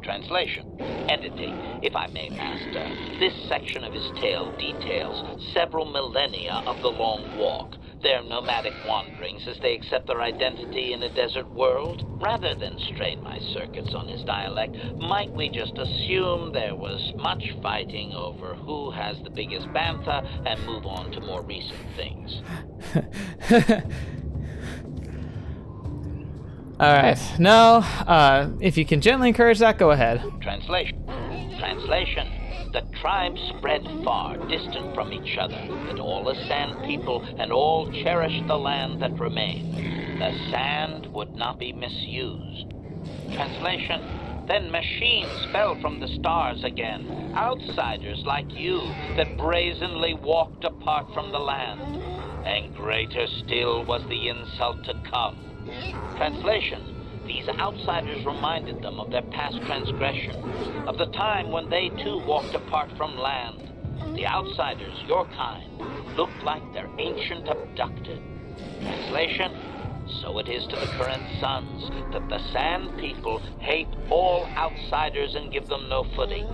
Translation. Editing, if I may, Master. This section of his tale details several millennia of the Long Walk, their nomadic wanderings as they accept their identity in a desert world. Rather than strain my circuits on his dialect, might we just assume there was much fighting over who has the biggest bantha and move on to more recent things? Alright, no, if you can gently encourage that, go ahead. Translation. Translation. The tribes spread far, distant from each other, but all as sand people, and all cherished the land that remained. The sand would not be misused. Translation. Then machines fell from the stars again, outsiders like you that brazenly walked apart from the land. And greater still was the insult to come. Translation. These outsiders reminded them of their past transgression, of the time when they too walked apart from land. The outsiders, your kind, looked like their ancient abducted. Translation. So it is to the current sons that the Sand People hate all outsiders and give them no footing.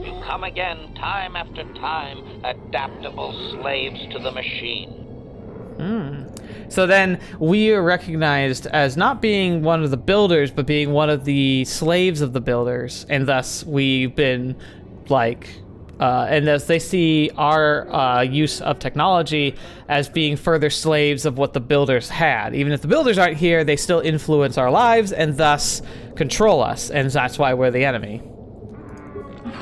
You come again, time after time, adaptable slaves to the machine. So then we are recognized as not being one of the builders, but being one of the slaves of the builders, and thus we've been like, and as they see our use of technology as being further slaves of what the builders had. Even if the builders aren't here, they still influence our lives and thus control us, and that's why we're the enemy.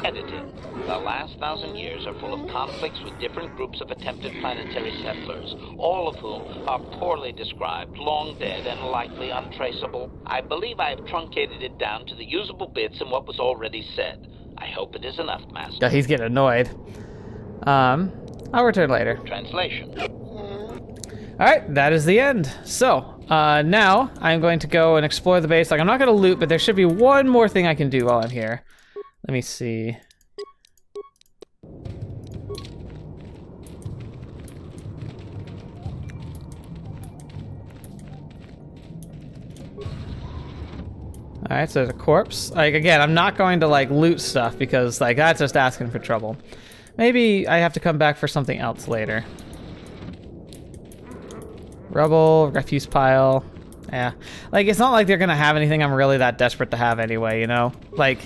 Editing. The last 1,000 years are full of conflicts with different groups of attempted planetary settlers, all of whom are poorly described, long dead, and likely untraceable. I believe I have truncated it down to the usable bits in what was already said. I hope it is enough, Master. Yeah, he's getting annoyed. I'll return later. Translation. Alright, that is the end. So, now I'm going to go and explore the base. Like, I'm not going to loot, but there should be one more thing I can do while I'm here. Let me see. Alright, so there's a corpse. Like, again, I'm not going to, like, loot stuff because, like, that's just asking for trouble. Maybe I have to come back for something else later. Rubble, refuse pile. Yeah. Like, it's not like they're gonna have anything I'm really that desperate to have anyway, you know? Like,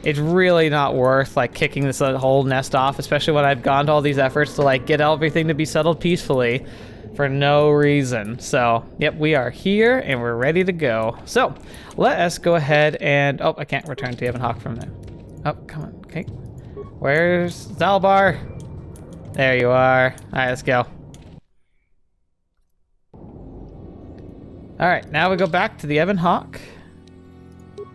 it's really not worth, like, kicking this whole nest off, especially when I've gone to all these efforts to, like, get everything to be settled peacefully for no reason. So, yep, we are here and we're ready to go. So, let us go ahead and... Oh, I can't return to Ebon Hawk from there. Oh, come on. Okay. Where's Zaalbar? There you are. Alright, let's go. Alright, now we go back to the Ebon Hawk. I'm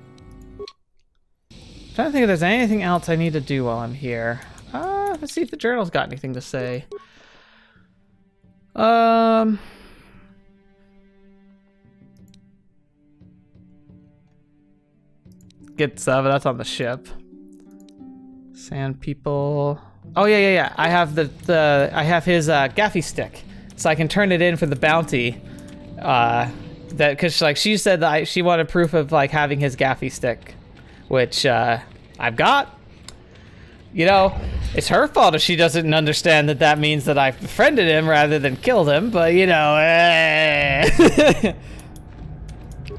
trying to think if there's anything else I need to do while I'm here. Let's see if the journal's got anything to say. Get stuff, that's on the ship. Sand people. Oh yeah. I have I have his gaffy stick, so I can turn it in for the bounty. That because like she said that she wanted proof of like having his gaffy stick, which I've got. You know, it's her fault if she doesn't understand that that means that I befriended him rather than killed him, but you know.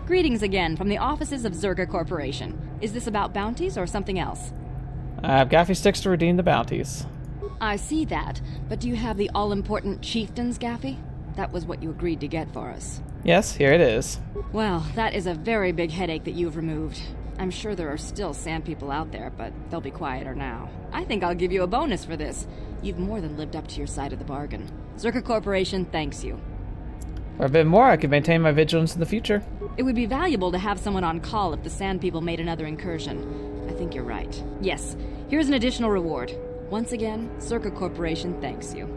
Greetings again from the offices of Zerga Corporation. Is this about bounties or something else? I have gaffy sticks to redeem the bounties. I see that, but do you have the all-important chieftain's gaffy? That was what you agreed to get for us. Yes, here it is. Well, that is a very big headache that you've removed. I'm sure there are still sand people out there, but they'll be quieter now. I think I'll give you a bonus for this. You've more than lived up to your side of the bargain. Zerga Corporation thanks you. For a bit more, I could maintain my vigilance in the future. It would be valuable to have someone on call if the sand people made another incursion. I think you're right. Yes, here's an additional reward. Once again, Zerga Corporation thanks you.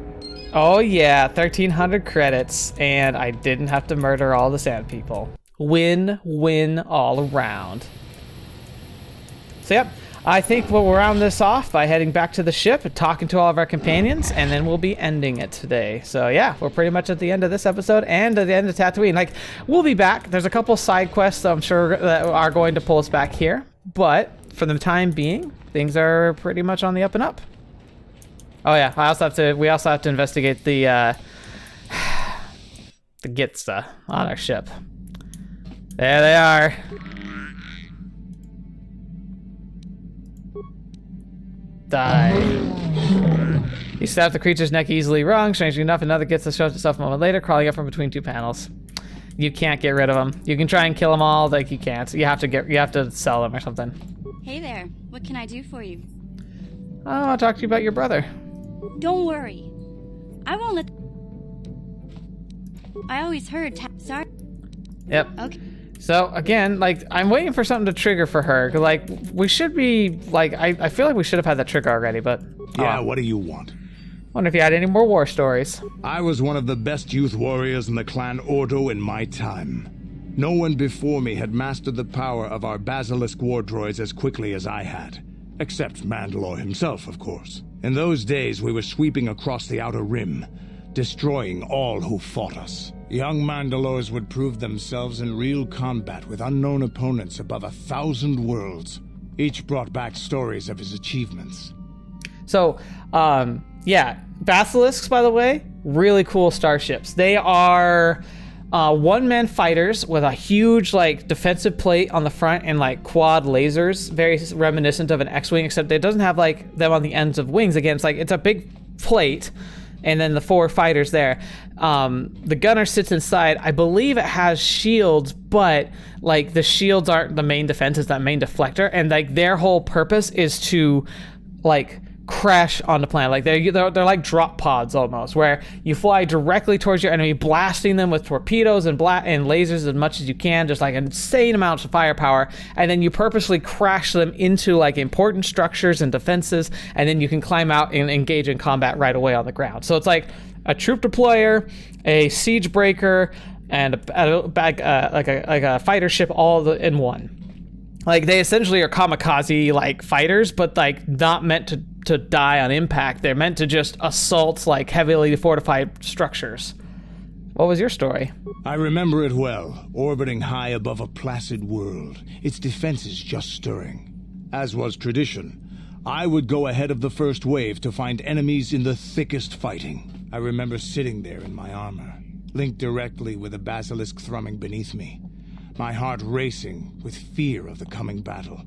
Oh yeah, 1,300 credits, and I didn't have to murder all the sand people. Win-win all around. So yep, I think we'll round this off by heading back to the ship and talking to all of our companions, and then we'll be ending it today. So yeah, we're pretty much at the end of this episode and at the end of Tatooine. Like, we'll be back. There's a couple side quests I'm sure that are going to pull us back here, but for the time being, things are pretty much on the up and up. Oh yeah, we also have to investigate the Gitsta on our ship. There they are. Die. You stab the creature's neck easily wrong. Strangely enough, another Gitsta shows itself a moment later, crawling up from between two panels. You can't get rid of them. You can try and kill them all, like you can't. You have to sell them or something. Hey there, what can I do for you? I want to talk to you about your brother. Don't worry. I won't let... I always heard sorry. Yep. Okay. So, again, like, I'm waiting for something to trigger for her. Like, we should be, like, I feel like we should have had that trigger already, but... Yeah, what do you want? Wonder if you had any more war stories. I was one of the best youth warriors in the clan Ordo in my time. No one before me had mastered the power of our basilisk war droids as quickly as I had. Except Mandalore himself, of course. In those days, we were sweeping across the Outer Rim, destroying all who fought us. Young Mandalores would prove themselves in real combat with unknown opponents above 1,000 worlds. Each brought back stories of his achievements. So, yeah, basilisks, by the way, really cool starships. They are one-man fighters with a huge like defensive plate on the front and like quad lasers, very reminiscent of an X-wing, except it doesn't have like them on the ends of wings. Again, it's a big plate, and then the 4 fighters there. The gunner sits inside. I believe it has shields, but like the shields aren't the main defense, it's that main deflector, and like their whole purpose is to like crash on the planet. Like they're like drop pods almost, where you fly directly towards your enemy, blasting them with torpedoes and lasers as much as you can, just like insane amounts of firepower, and then you purposely crash them into like important structures and defenses, and then you can climb out and engage in combat right away on the ground. So it's like a troop deployer, a siege breaker, and a fighter ship all in one. Like they essentially are kamikaze like fighters, but like not meant to die on impact. They're meant to just assault like heavily fortified structures. What was your story? I remember it well, orbiting high above a placid world, its defenses just stirring. As was tradition, I would go ahead of the first wave to find enemies in the thickest fighting. I remember sitting there in my armor, linked directly with a basilisk thrumming beneath me, my heart racing with fear of the coming battle.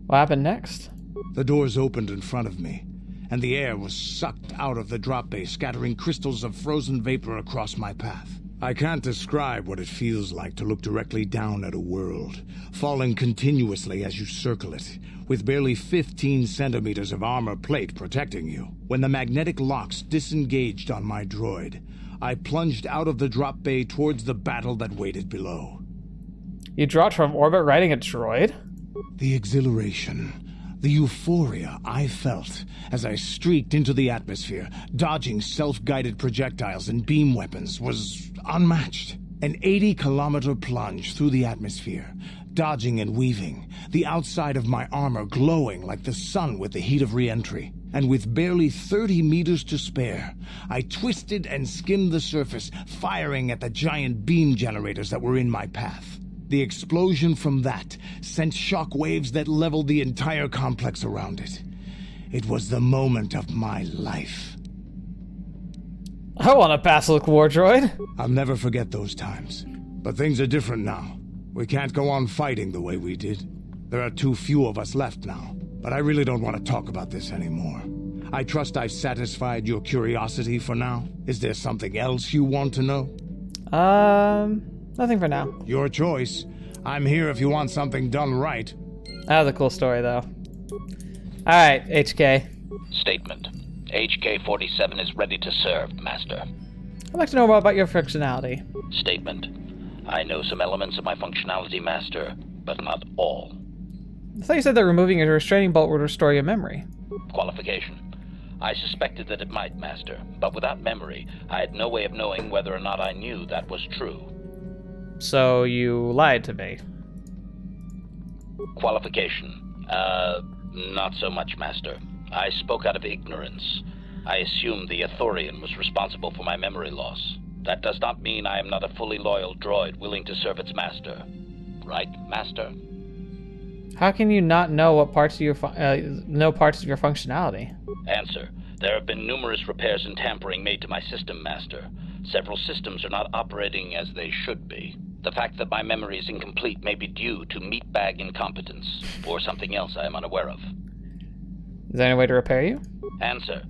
What happened next? The doors opened in front of me, and the air was sucked out of the drop bay, scattering crystals of frozen vapor across my path. I can't describe what it feels like to look directly down at a world, falling continuously as you circle it, with barely 15 centimeters of armor plate protecting you. When the magnetic locks disengaged on my droid, I plunged out of the drop bay towards the battle that waited below. You dropped from orbit riding a droid? The exhilaration, the euphoria I felt as I streaked into the atmosphere, dodging self-guided projectiles and beam weapons, was unmatched. An 80-kilometer plunge through the atmosphere, dodging and weaving, the outside of my armor glowing like the sun with the heat of re-entry. And with barely 30 meters to spare, I twisted and skimmed the surface, firing at the giant beam generators that were in my path. The explosion from that sent shock waves that leveled the entire complex around it. It was the moment of my life. I want a basilisk war droid. I'll never forget those times. But things are different now. We can't go on fighting the way we did. There are too few of us left now. But I really don't want to talk about this anymore. I trust I've satisfied your curiosity for now. Is there something else you want to know? Nothing for now. Your choice. I'm here if you want something done right. That was a cool story, though. Alright, HK. Statement. HK-47 is ready to serve, Master. I'd like to know more about your functionality. Statement. I know some elements of my functionality, Master, but not all. I thought you said that removing a restraining bolt would restore your memory. Qualification. I suspected that it might, Master, but without memory, I had no way of knowing whether or not I knew that was true. So you lied to me. Qualification. Not so much, Master. I spoke out of ignorance. I assumed the Ithorian was responsible for my memory loss. That does not mean I am not a fully loyal droid willing to serve its master. Right, Master? How can you not know what parts of your parts of your functionality? Answer. There have been numerous repairs and tampering made to my system, Master. Several systems are not operating as they should be. The fact that my memory is incomplete may be due to meatbag incompetence, or something else I am unaware of. Is there any way to repair you? Answer.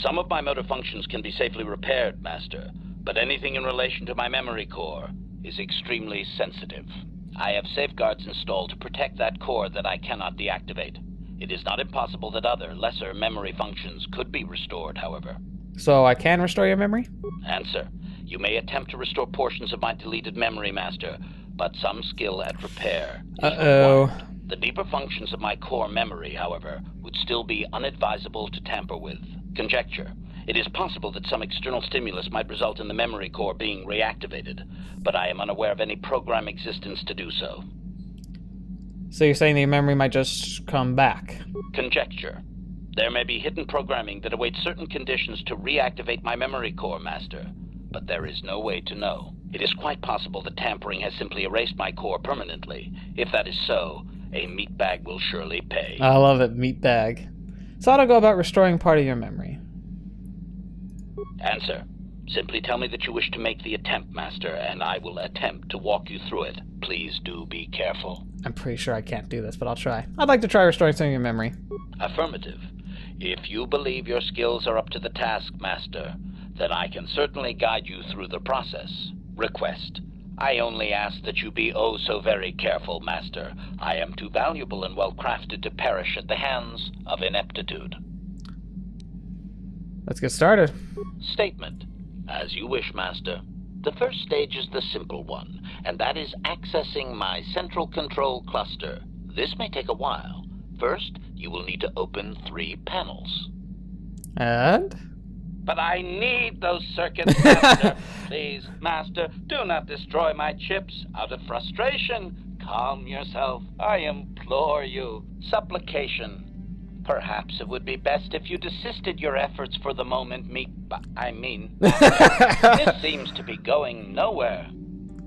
Some of my motor functions can be safely repaired, Master, but anything in relation to my memory core is extremely sensitive. I have safeguards installed to protect that core that I cannot deactivate. It is not impossible that other, lesser memory functions could be restored, however. So I can restore your memory? Answer. You may attempt to restore portions of my deleted memory, Master, but some skill at repair is required. The deeper functions of my core memory, however, would still be unadvisable to tamper with. Conjecture. It is possible that some external stimulus might result in the memory core being reactivated, but I am unaware of any program existence to do so. So you're saying the memory might just come back? Conjecture. There may be hidden programming that awaits certain conditions to reactivate my memory core, Master, but there is no way to know. It is quite possible that tampering has simply erased my core permanently. If that is so, a meatbag will surely pay. I love it, meatbag. So how to go about restoring part of your memory? Answer. Simply tell me that you wish to make the attempt, Master, and I will attempt to walk you through it. Please do be careful. I'm pretty sure I can't do this, but I'll try. I'd like to try restoring some of your memory. Affirmative. If you believe your skills are up to the task, Master, then I can certainly guide you through the process. Request. I only ask that you be oh so very careful, Master. I am too valuable and well-crafted to perish at the hands of ineptitude. Let's get started. Statement. As you wish, Master. The first stage is the simple one, and that is accessing my central control cluster. This may take a while. First, you will need to open 3 panels. And? But I need those circuits, Master. Please, Master, do not destroy my chips out of frustration. Calm yourself. I implore you. Supplication. Perhaps it would be best if you desisted your efforts for the moment, Master. This seems to be going nowhere.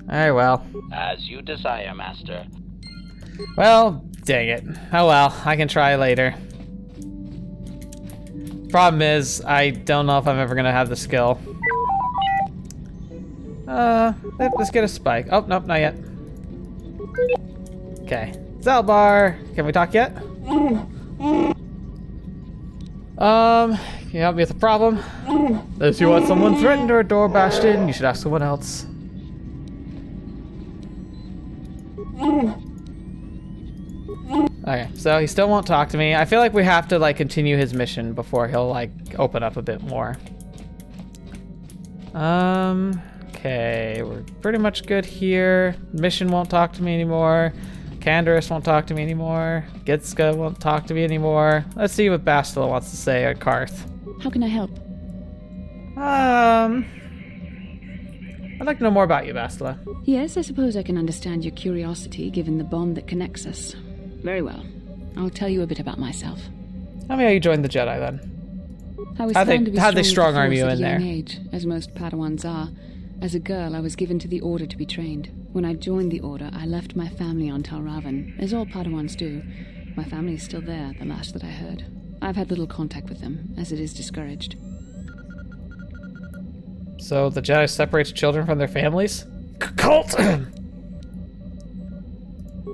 Very well. As you desire, Master. Well, dang it. Oh well, I can try later. Problem is, I don't know if I'm ever gonna have the skill. Let's get a spike. Oh, nope, not yet. Okay. Zaalbar, can we talk yet? Can you help me with the problem? If you want someone threatened or a door bashed in, you should ask someone else. Okay, so he still won't talk to me. I feel like we have to like continue his mission before he'll like open up a bit more. Okay, we're pretty much good here. Mission won't talk to me anymore. Canderous won't talk to me anymore. Gitska won't talk to me anymore. Let's see what Bastila wants to say at Carth. How can I help? I'd like to know more about you, Bastila. Yes, I suppose I can understand your curiosity given the bond that connects us. Very well. I'll tell you a bit about myself. Tell me how you joined the Jedi then. I was how'd they strong arm you in there? At a young age, as most Padawans are. As a girl, I was given to the Order to be trained. When I joined the Order, I left my family on Tal Ravan, as all Padawans do. My family is still there, the last that I heard. I've had little contact with them, as it is discouraged. So the Jedi separates children from their families? Cult!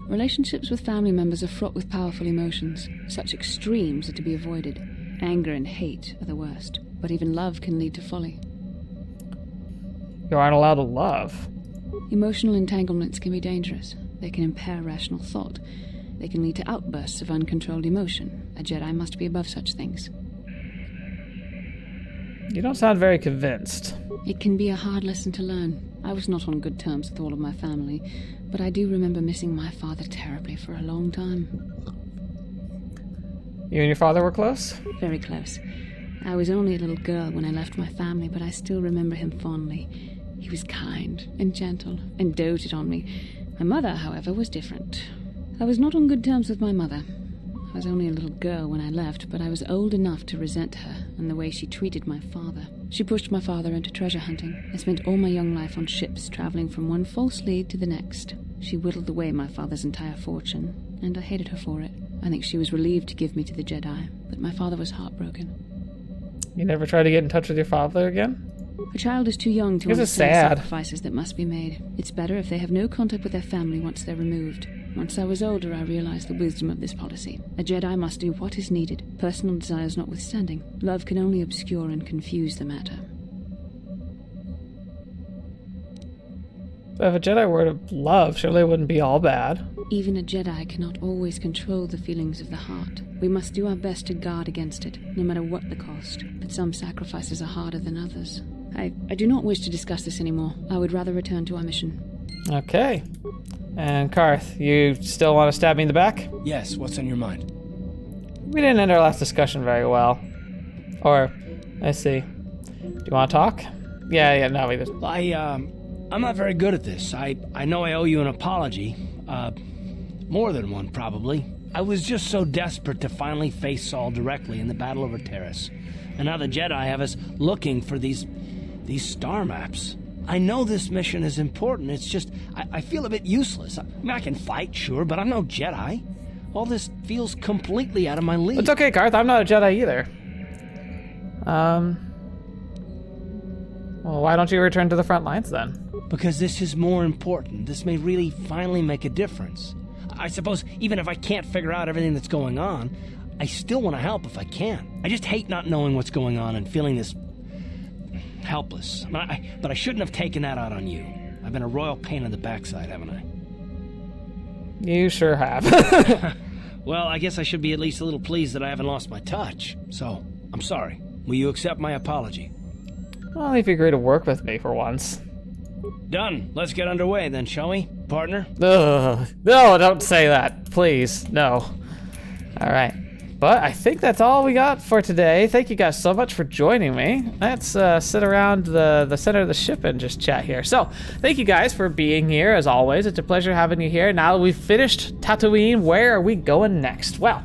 Relationships with family members are fraught with powerful emotions. Such extremes are to be avoided. Anger and hate are the worst, but even love can lead to folly. You aren't allowed to love. Emotional entanglements can be dangerous. They can impair rational thought. They can lead to outbursts of uncontrolled emotion. A Jedi must be above such things. You don't sound very convinced. It can be a hard lesson to learn. I was not on good terms with all of my family, but I do remember missing my father terribly for a long time. You and your father were close? Very close. I was only a little girl when I left my family, but I still remember him fondly. He was kind and gentle and doted on me. My mother, however, was different. I was not on good terms with my mother. I was only a little girl when I left, but I was old enough to resent her and the way she treated my father. She pushed my father into treasure hunting. I spent all my young life on ships, traveling from one false lead to the next. She whittled away my father's entire fortune, and I hated her for it. I think she was relieved to give me to the Jedi, but my father was heartbroken. You never tried to get in touch with your father again? A child is too young to understand the sacrifices that must be made. It's better if they have no contact with their family once they're removed. Once I was older, I realized the wisdom of this policy. A Jedi must do what is needed, personal desires notwithstanding. Love can only obscure and confuse the matter. If a Jedi were to love, surely it wouldn't be all bad. Even a Jedi cannot always control the feelings of the heart. We must do our best to guard against it, no matter what the cost. But some sacrifices are harder than others. I do not wish to discuss this anymore. I would rather return to our mission. Okay. And Carth, you still want to stab me in the back? Yes, what's on your mind? We didn't end our last discussion very well. Or, let's see. Do you want to talk? Yeah, no, we just... I'm not very good at this. I know I owe you an apology. More than one, probably. I was just so desperate to finally face Saul directly in the Battle over Terrace. And now the Jedi have us looking for these star maps. I know this mission is important, it's just, I feel a bit useless. I mean, I can fight, sure, but I'm no Jedi. All this feels completely out of my league. It's okay, Carth, I'm not a Jedi either. Well, why don't you return to the front lines then? Because this is more important. This may really finally make a difference. I suppose even if I can't figure out everything that's going on, I still want to help if I can. I just hate not knowing what's going on and feeling this helpless. But I shouldn't have taken that out on you. I've been a royal pain in the backside, haven't I? You sure have. Well, I guess I should be at least a little pleased that I haven't lost my touch. So, I'm sorry. Will you accept my apology? Well, if you agree to work with me for once. Done. Let's get underway then, shall we, partner? Ugh. No, don't say that. Please, no. All right. But I think that's all we got for today. Thank you guys so much for joining me. Let's sit around the center of the ship and just chat here. So, thank you guys for being here, as always. It's a pleasure having you here. Now that we've finished Tatooine, where are we going next? Well,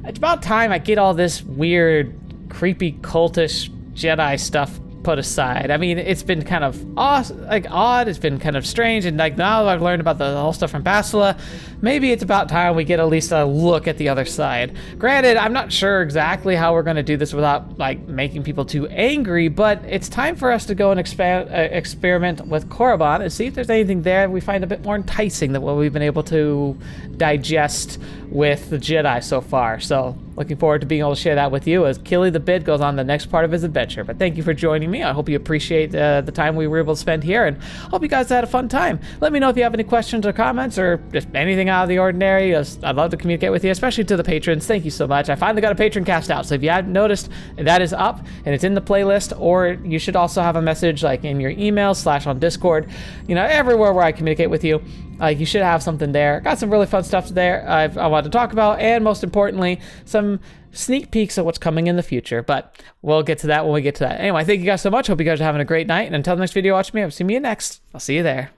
it's about time I get all this weird, creepy, cultish Jedi stuff put aside. I mean, it's been kind of odd, it's been kind of strange, and like now that I've learned about the whole stuff from Bastila, maybe it's about time we get at least a look at the other side. Granted, I'm not sure exactly how we're going to do this without like making people too angry, but it's time for us to go and experiment with Korriban and see if there's anything there we find a bit more enticing than what we've been able to digest with the Jedi so far. So looking forward to being able to share that with you as Killy the Bid goes on the next part of his adventure. But thank you for joining me. I hope you appreciate the time we were able to spend here, and hope you guys had a fun time. Let me know if you have any questions or comments or just anything out of the ordinary. I'd love to communicate with you, especially to the patrons. Thank you so much. I finally got a patron cast out, so if you haven't noticed, that is up and it's in the playlist, or you should also have a message like in your email / on Discord, you know, everywhere where I communicate with you. You should have something there. Got some really fun stuff there I want to talk about, and most importantly, some sneak peeks of what's coming in the future. But we'll get to that when we get to that. Anyway, thank you guys so much. Hope you guys are having a great night. And until the next video, watch me. I'll see you next. I'll see you there.